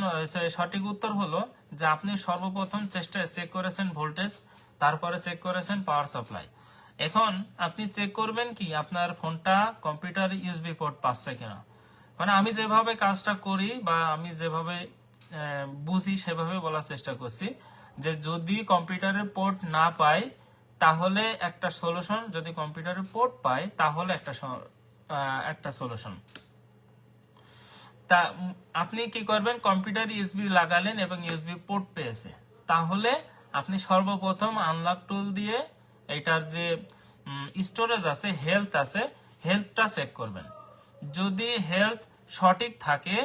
সঠিক উত্তর হলো যে আপনি সর্বপ্রথম চেষ্টায় চেক করেছেন ভোল্টেজ, তারপরে চেক করেছেন পাওয়ার সাপ্লাই। এখন আপনি চেক করবেন কি আপনার ফোনটা কম্পিউটার ইউএসবি পোর্ট পাচ্ছে কিনা। মানে আমি যেভাবে কাজটা করি বা আমি যেভাবে বুঝি সেভাবে বলার চেষ্টা করছি, যে যদি কম্পিউটারের পোর্ট না পাই তাহলে একটা সলিউশন, যদি কম্পিউটারের পোর্ট পাই তাহলে একটা সলিউশন। তা আপনি কি করবেন, কম্পিউটার ইউএসবি লাগালেন এবং ইউএসবি পোর্ট পেয়েছে, তাহলে আপনি সর্বপ্রথম আনলক টুল দিয়ে এটার যে স্টোরেজ আছে, হেলথ আছে, হেলথটা চেক করবেন। যদি হেলথ সঠিক থাকে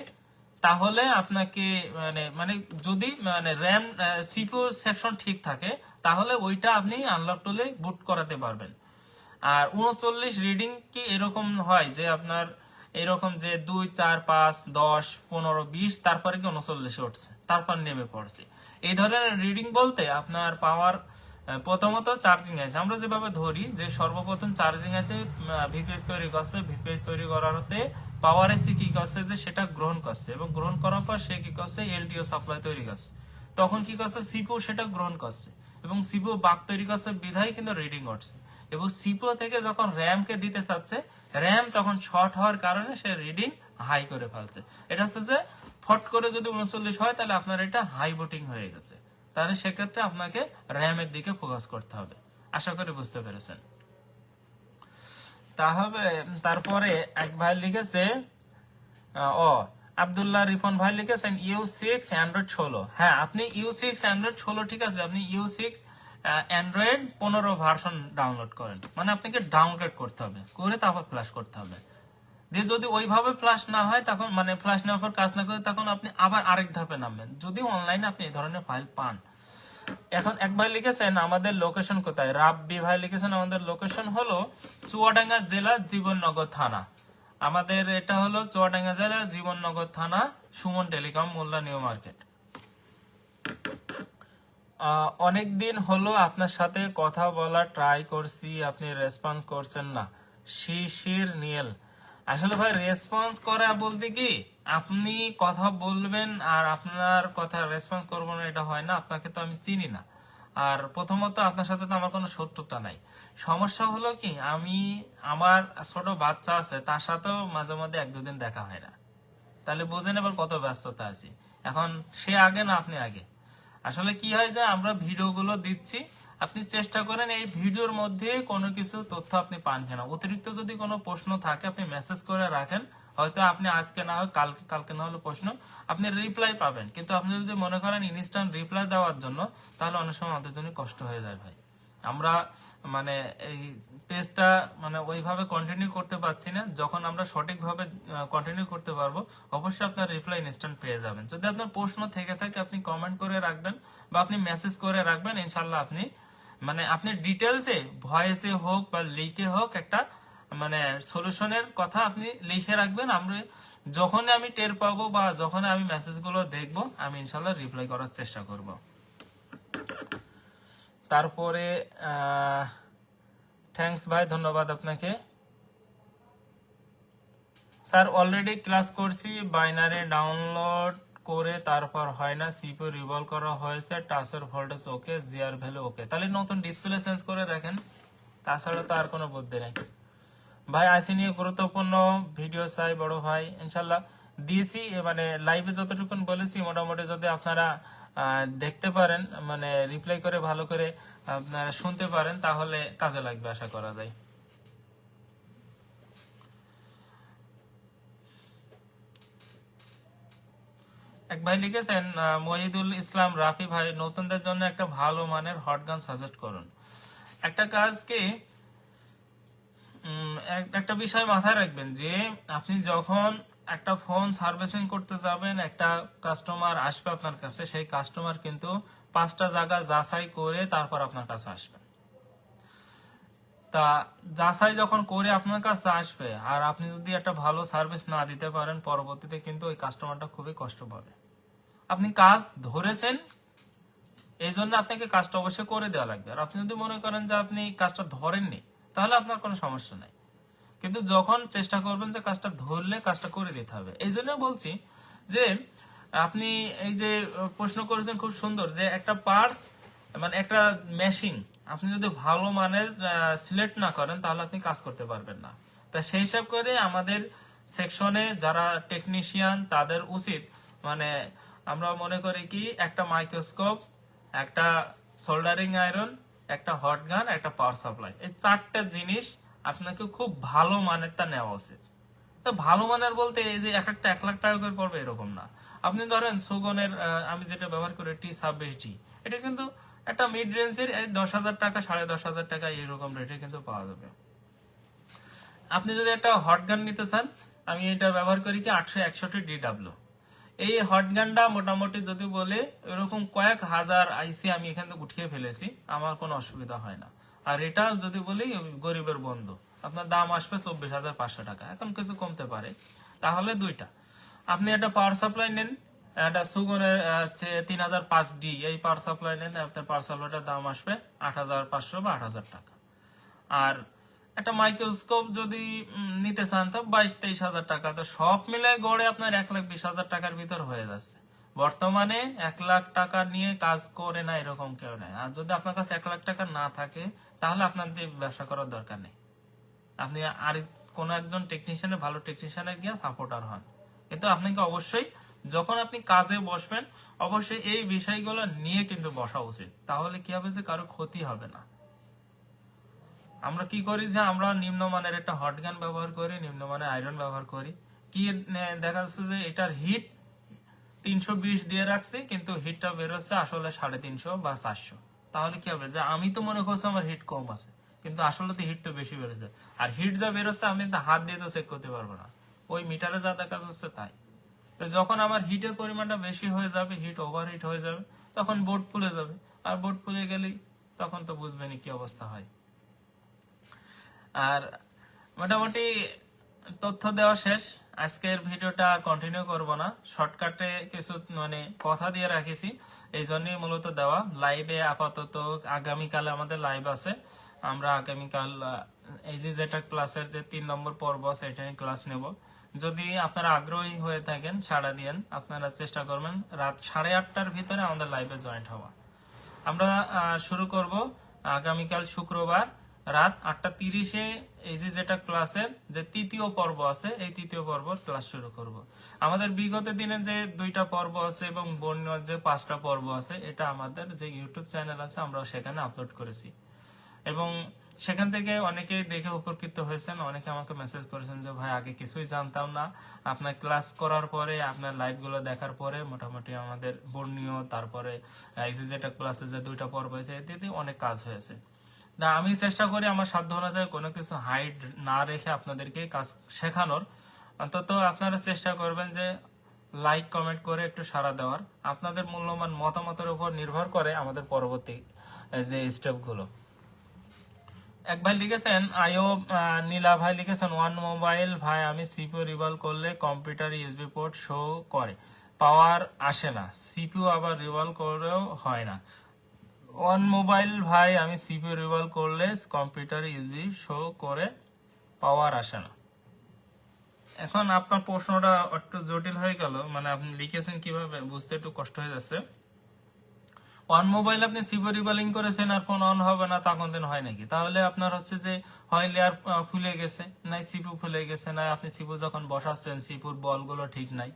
তাহলে আপনাকে মানে মানে যদি মানে র্যাম সিপিইউ সেকশন ঠিক থাকে তাহলে ওইটা আপনি আনলক টুলে বুট করাতে পারবেন। আর 39 রিডিং কি এরকম হয় যে আপনার এরকম যে 2 4 5 10 15 20 তারপরে কি 39 উঠছে তারপর নেমে পড়ছে, এই ধরনের রিডিং বলতে আপনার পাওয়ার প্রথমত চার্জিং আছে। আমরা যেভাবে ধরি যে সর্বপ্রথম চার্জিং আছে, ভিপিএস তৈরি করছে, ভিপিএস তৈরি করার হতে পাওয়ার এসি কি করছে যে সেটা গ্রহণ করছে, এবং গ্রহণ করার পর সে কি করছে এলডিও সাপ্লাই তৈরি করছে, তখন কি করছে সিপিইউ সেটা গ্রহণ করছে এবং সিপিইউ বাক তৈরি করছে বিধায় কিন্তু রিডিং উঠছে। এবং সিপিইউ থেকে যখন র্যাম কে দিতে চাচ্ছে, র্যাম তখন শর্ট হওয়ার কারণে সে রিডিং হাই করে ফেলছে। এটা হচ্ছে যে ফট করে যদি 39 হয় তাহলে আপনার এটা হাই বুটিং হয়ে গেছে, তাহলে সেক্ষেত্রে আপনাকে র্যামের দিকে ফোকাস করতে হবে। আশা করি বুঝতে পেরেছেন। তাহলে তারপরে এক ভাই লিখেছে আব্দুল্লাহ রিপন ভাই লিখেছেন U6 অ্যান্ড্রয়েড 16। হ্যাঁ, আপনি U6 অ্যান্ড্রয়েড 16 ঠিক আছে, আপনি U6 অ্যান্ড্রয়েড 15 ভার্সন ডাউনলোড করেন, মানে আপনাকে ডাউনলোড করতে হবে, করে তারপর ফ্ল্যাশ করতে হবে। দিয়ে যদি ওইভাবে ফ্ল্যাশ না হয় তখন মানে ফ্ল্যাশ নেওয়ার পর কাজ না করে তখন আপনি আবার আরেক ধাপে নামবেন, যদি অনলাইনে আপনি এই ধরনের ফাইল পান। এখন এক ভাই লিখেছেন আমাদের লোকেশন কোথায়, রাব্বি ভাই লিখেছেন আমাদের লোকেশন হলো চুয়াডাঙ্গা জেলা জীবননগর থানা। আমাদের এটা হলো চুয়াডাঙ্গা জেলা জীবননগর থানা, সুমন টেলিকম, মোল্লা নিউ মার্কেট। অনেক দিন হলো আপনার সাথে কথা বলা ট্রাই করছি, আপনি রেসপন্স করছেন না। শিশির নীল, আসলে ভাই রেসপন্স করা বলতে কি আপনি কথা বলবেন আর আপনার কথা রেসপন্স করবো না, এটা হয় না। আপনাকে তো আমি চিনি না, আর প্রথমত আপনার সাথে তো আমার কোনো শত্রুতা নাই। সমস্যা হলো কি আমি আমার ছোট বাচ্চা আছে, তার সাথেও মাঝে মধ্যে 1-2 দিন দেখা হয় না, তাহলে বোঝেন এবার কত ব্যস্ততা আছি। এখন সে আগে না আপনি আগে। আসলে কি হয় যে আমরা ভিডিওগুলো দিচ্ছি, আপনি চেষ্টা করেন এই ভিডিওর মধ্যে কোনো কিছু তথ্য আপনি পান কিনা। অতিরিক্ত যদি কোনো প্রশ্ন থাকে আপনি মেসেজ করে রাখেন, হয়তো আপনি আজকে না হয় কালকে না হলে প্রশ্ন আপনি রিপ্লাই পাবেন। কিন্তু আপনি যদি মনে করেন ইনস্ট্যান্ট রিপ্লাই দেওয়ার জন্য, তাহলে অনেক সময় আমাদের জন্য কষ্ট হয়ে যায় ভাই। আমরা মানে এই পেজটা মানে ওইভাবে কন্টিনিউ করতে পারছি না। যখন আমরা সঠিকভাবে কন্টিনিউ করতে পারবো অবশ্যই আপনার রিপ্লাই ইনস্ট্যান্ট পেয়ে যাবেন। যদি আপনার প্রশ্ন থেকে থাকে আপনি কমেন্ট করে রাখবেন বা আপনি মেসেজ করে রাখবেন, ইনশাল্লাহ আপনি মানে আপনি ডিটেলসে ভয়েসে হোক বা লিখে হোক একটা মানে সলিউশনের কথা আপনি লিখে রাখবেন। আমরা যখন আমি টের পাবো বা যখন আমি মেসেজগুলো দেখবো আমি ইনশাল্লাহ রিপ্লাই করার চেষ্টা করব। তারপরে থ্যাঙ্কস ভাই, ধন্যবাদ আপনাকে। স্যার অলরেডি ক্লাস করছি, বাইনারি ডাউনলোড করে তারপর হয় না, সিপিইউ রিভলভ করা হয়েছে, টাচের ভোল্টেজ ওকে, জিআর ভ্যালু ওকে, তাহলে নতুন ডিসপ্লে চেঞ্জ করে দেখেন, তাছাড়া তো আর কোনো বুদ্ধি নেই ভাই। আইসি নিয়ে গুরুত্বপূর্ণ ভিডিও চাই বড় ভাই, ইনশাল্লাহ দিয়েছি। মানে লাইভে যতটুকুন বলেছি মোটামুটি যদি আপনারা দেখতে পারেন, মানে রিপ্লাই করে ভালো করে আপনারা শুনতে পারেন, তাহলে কাজে লাগবে আশা করা যায়। এক ভাই লিখেছেন মহিদুল ইসলাম রাফি ভাই, নতুনদের জন্য একটা ভালো মানের হটগান সাজেস্ট করুন। একটা কাজকে একটা বিষয় মাথায় রাখবেন যে আপনি যখন একটা ফোন সার্ভিসিং করতে যাবেন, একটা কাস্টমার আসবে আপনার কাছে, সেই কাস্টমার কিন্তু 5টা জায়গা যাচাই করে তারপর আপনার কাছে আসবে। তা যাচাই যখন করে আপনার কাছে আসবে আর আপনি যদি একটা ভালো সার্ভিস না দিতে পারেন, পরবর্তীতে কিন্তু ওই কাস্টমারটা খুবই কষ্ট পাবে। আপনি কাজ ধরেছেন, এই জন্য আপনাকে কাজটা অবশ্যই করে দেওয়া লাগবে। আর আপনি যদি মনে করেন যে আপনি কাজটা ধরেননি, তাহলে আপনার কোনো সমস্যা নাই। কিন্তু যখন চেষ্টা করবেন যে কাজটা ধরলে কাজটা করে দিতে হবে। এই জন্য বলছি যে আপনি এই যে প্রশ্ন করেছেন খুব সুন্দর, যে একটা পার্টস মানে একটা মেশিন আপনি যদি ভালো মানের সিলেক্ট না করেন তাহলে আপনি কাজ করতে পারবেন না। তা সেই হিসাব করে আমাদের সেকশনে যারা টেকনিশিয়ান তাদের উচিত মানে আমরা মনে করি কি একটা মাইক্রোস্কোপ, একটা সোল্ডারিং আয়রন, একটা হট গান, একটা পাওয়ার সাপ্লাই, এই চারটা জিনিস আপনাকে খুব ভালো মানেরটা নেওয়া উচিত। তো ভালো মানের বলতে এই যে এক একটা 1 লাখ টাকা করে পড়বে এরকম না। আপনি ধরেন সুগনের আমি যেটা ব্যবহার করি T26D, এটা কিন্তু একটা মিড রেঞ্জের 10,000 টাকা 10,500 টাকা এরকম রেটে কিন্তু পাওয়া যাবে। আপনি যদি একটা হট গান নিতে চান, আমি এটা ব্যবহার করি কি 861DW। এই হট গানটা মোটামুটি যদি বলে এরকম কয়েক হাজার আইসি আমি এখান থেকে উঠিয়ে ফেলেছি, আমার কোনো অসুবিধা হয় না। আর এটা যদি বলি গরিবের বন্ধু, আপনার দাম আসবে 24,500 টাকা, এখন কিছু কমতে পারে। তাহলে দুইটা আপনি একটা পাওয়ার সাপ্লাই নেন, একটা সুগনের 3005D এই পাওয়ার সাপ্লাই নেন, আপনার পাওয়ার সাপ্লাইটার দাম আসবে 8,500 বা 8,000 টাকা। আর একটা মাইক্রোস্কোপ যদি নিতে চান তো 22-23 হাজার টাকা। তো সব মিলে গড়ে আপনার 1,20,000 টাকার ভিতর হয়ে যাচ্ছে। বর্তমানে 1 লাখ টাকা নিয়ে কাজ করে না এরকম কেউ নেই। আর যদি আপনার কাছে 1 লাখ টাকা না থাকে তাহলে আপনার দিয়ে ব্যবসা করার দরকার নেই। আপনি আর কোন একজন টেকনিশিয়ানের ভালো টেকনিশিয়ানের গিয়ে সাপোর্টার হন। কিন্তু আপনাকে অবশ্যই যখন আপনি কাজে বসবেন অবশ্যই এই বিষয়গুলো নিয়ে কিন্তু বসা উচিত। তাহলে কি হবে যে কারো ক্ষতি হবে না। আমরা কি করি যে আমরা নিম্নমানের একটা হট গান ব্যবহার করি, নিম্নমানের আয়রন ব্যবহার করি, কি দেখা যাচ্ছে যে এটার হিট 320 দিয়ে রাখছি কিন্তু হিটটা বেরোচ্ছে আসলে 350 বা 400। তাহলে কি হবে যে আমি তো মনে করছি আমার হিট কম আছে, কিন্তু আসলে তো হিট তো বেশি বেরোচ্ছে। আর হিট যা বেরোচ্ছে আমি তো হাত দিয়ে তো চেক করতে পারবো না, ওই মিটারে যা দেখা যাচ্ছে তাই। তো যখন আমার হিটের পরিমাণটা বেশি হয়ে যাবে, হিট ওভার হিট হয়ে যাবে, তখন বোর্ড ফুলে যাবে। আর বোর্ড ফুলে গেলেই তখন তো বুঝবেনই কি অবস্থা হয়। আর মোটামুটি তথ্য দেওয়া শেষ। আজকের ভিডিওটা কন্টিনিউ করব না, শর্টকাটে কিছু মানে কথা দিয়ে রাখেছি, এই জন্যই মূলত দেওয়া। লাইভে আপাতত আগামীকালে আমাদের লাইভ আছে, আমরা আগামীকাল এই যেটা ক্লাসের যে 3 নম্বর পর্ব আছে এটা নিয়ে ক্লাস নেব। যদি আপনারা আগ্রহী হয়ে থাকেন সাড়া দিয়েন, আপনারা চেষ্টা করবেন রাত 8:30টার ভিতরে আমাদের লাইভে জয়েন্ট হওয়া। আমরা শুরু করব আগামীকাল শুক্রবার রাত 8:30-এ এই যেটা ক্লাসের যে 3য় পর্ব আছে, এই 3য় পর্ব ক্লাস শুরু করব। আমাদের বিগত দিনে যে 2টা পর্ব আছে এবং বন্য যে 5টা পর্ব আছে, এটা আমাদের যে ইউটিউব চ্যানেল আছে আমরা সেখানে আপলোড করেছি এবং সেখান থেকে অনেকেই দেখে উপকৃত হয়েছেন। অনেকে আমাকে মেসেজ করেছেন যে ভাই আগে কিছুই জানতাম না, আপনার ক্লাস করার পরে আপনার লাইভ গুলো দেখার পরে মোটামুটি আমাদের বর্ণীয় তারপরে যেটা ক্লাসে যে 2টা পর্ব হয়েছে এতে অনেক কাজ হয়েছে। না আমি চেষ্টা করি আমার সাধ্য অনুযায়ী কোনো কিছু হাইড না রেখে আপনাদেরকে কাজ শেখানোর। অন্তত আপনারা চেষ্টা করবেন যে লাইক কমেন্ট করে একটু সাড়া দেওয়ার। আপনাদের মূল্যবান মতামতের উপর নির্ভর করে আমাদের পরবর্তী যে স্টেপগুলো। এক ভাই লিখেছেন আয়ব নীলা ভাই লিখেছেন ওয়ান মোবাইল ভাই আমি সিপিইউ রিভল করলে কম্পিউটার ইউএসবি পোর্ট শো করে পাওয়ার আসে না, সিপিইউ আবার রিভল করেও হয় না। ওয়ান মোবাইল ভাই আমি সিপিইউ রিভল করলে কম্পিউটার ইউএসবি শো করে পাওয়ার আসে না। এখন আপনার প্রশ্নটা একটু জটিল হয়ে গেল, মানে আপনি লিখেছেন কিভাবে বুঝতে একটু কষ্ট হয়ে যাচ্ছে। ওয়ান মোবাইল আপনি সিপিইউ রিভলিং করেছেন আর ফোন অন হবে না, তা কোনদিন হয় নাকি? তাহলে আপনার হচ্ছে যে হয় লেয়ার ফুলে গেছে, নাই সিপিইউ ফুলে গেছে, নাই আপনি সিপিইউ যখন বসাচ্ছেন সিপিইউর বলগুলো ঠিক নাই।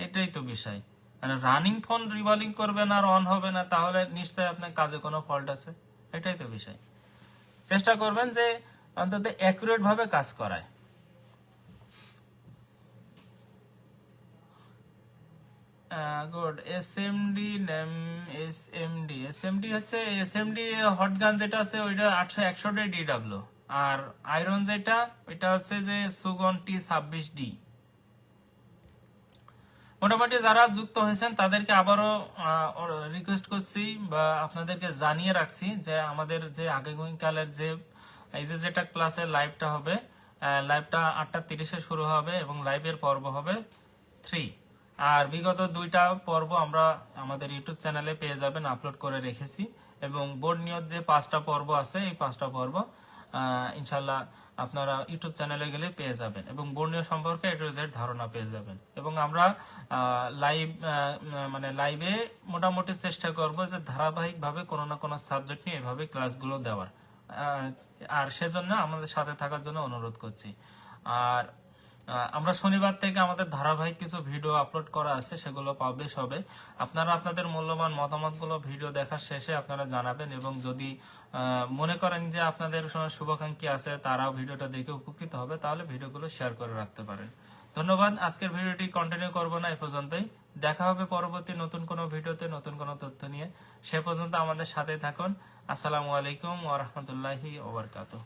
এটাই তো বিষয়। মানে রানিং ফোন রিভলিং করবেন আর অন হবে না, তাহলে নিশ্চয়ই আপনার কাজে কোনো ফল্ট আছে। এটাই তো বিষয়। চেষ্টা করবেন যে অন্তত অ্যাকুরেট ভাবে কাজ করায়। গুড। এসএমডি নেম এসএমডি হচ্ছে এসএমডি হট গান যেটা আছে ওইটা 861DW, আর আয়রন যেটা ওইটা হচ্ছে যে সুগন T26D। মোটামুটি যারা যুক্ত হয়েছেন তাদেরকে আবারও রিকোয়েস্ট করছি বা আপনাদেরকে জানিয়ে রাখছি যে আমাদের যে আগামীকালের যে এই যেটা ক্লাসের লাইভটা হবে, লাইভটা 8:30-এ শুরু হবে এবং লাইভের পর্ব হবে 3। আর বিগত 2টা পর্ব আমরা আমাদের ইউটিউব চ্যানেলে পেয়ে যাবেন, আপলোড করে রেখেছি। এবং বোর্ড নিয়োগ যে 5টা পর্ব আছে, এই 5টা পর্ব ইনশাল্লাহ আপনারা ইউটিউব চ্যানেলে গেলে পেয়ে যাবেন এবং বোর্ড নিয়োগ সম্পর্কে A to Z ধারণা পেয়ে যাবেন। এবং আমরা লাইভে মোটামুটি চেষ্টা করব যে ধারাবাহিকভাবে কোনো না কোনো সাবজেক্ট নিয়ে এভাবে ক্লাসগুলো দেওয়ার। আর সেজন্য আমাদের সাথে থাকার জন্য অনুরোধ করছি। আর আমরা শনিবার থেকে আমাদের ধারাবাহিক কিছু ভিডিও আপলোড করা আছে, সেগুলো পাবলিশ হবে। আপনারা আপনাদের মূল্যবান মতামতগুলো ভিডিও দেখার শেষে আপনারা জানাবেন, এবং যদি মনে করেন যে আপনাদের শুভাকাঙ্ক্ষী আছে তারাও ভিডিওটা দেখে উপকৃত হবে, তাহলে ভিডিওগুলো শেয়ার করে রাখতে পারেন। ধন্যবাদ। আজকের ভিডিওটি কন্টিনিউ করব না, এই পর্যন্তই। দেখা হবে পরবর্তী নতুন কোনো ভিডিওতে নতুন কোনো তথ্য নিয়ে। সে পর্যন্ত আমাদের সাথে থাকুন। আসসালামু আলাইকুম ওয়া রাহমাতুল্লাহি ওয়া বারাকাতুহু।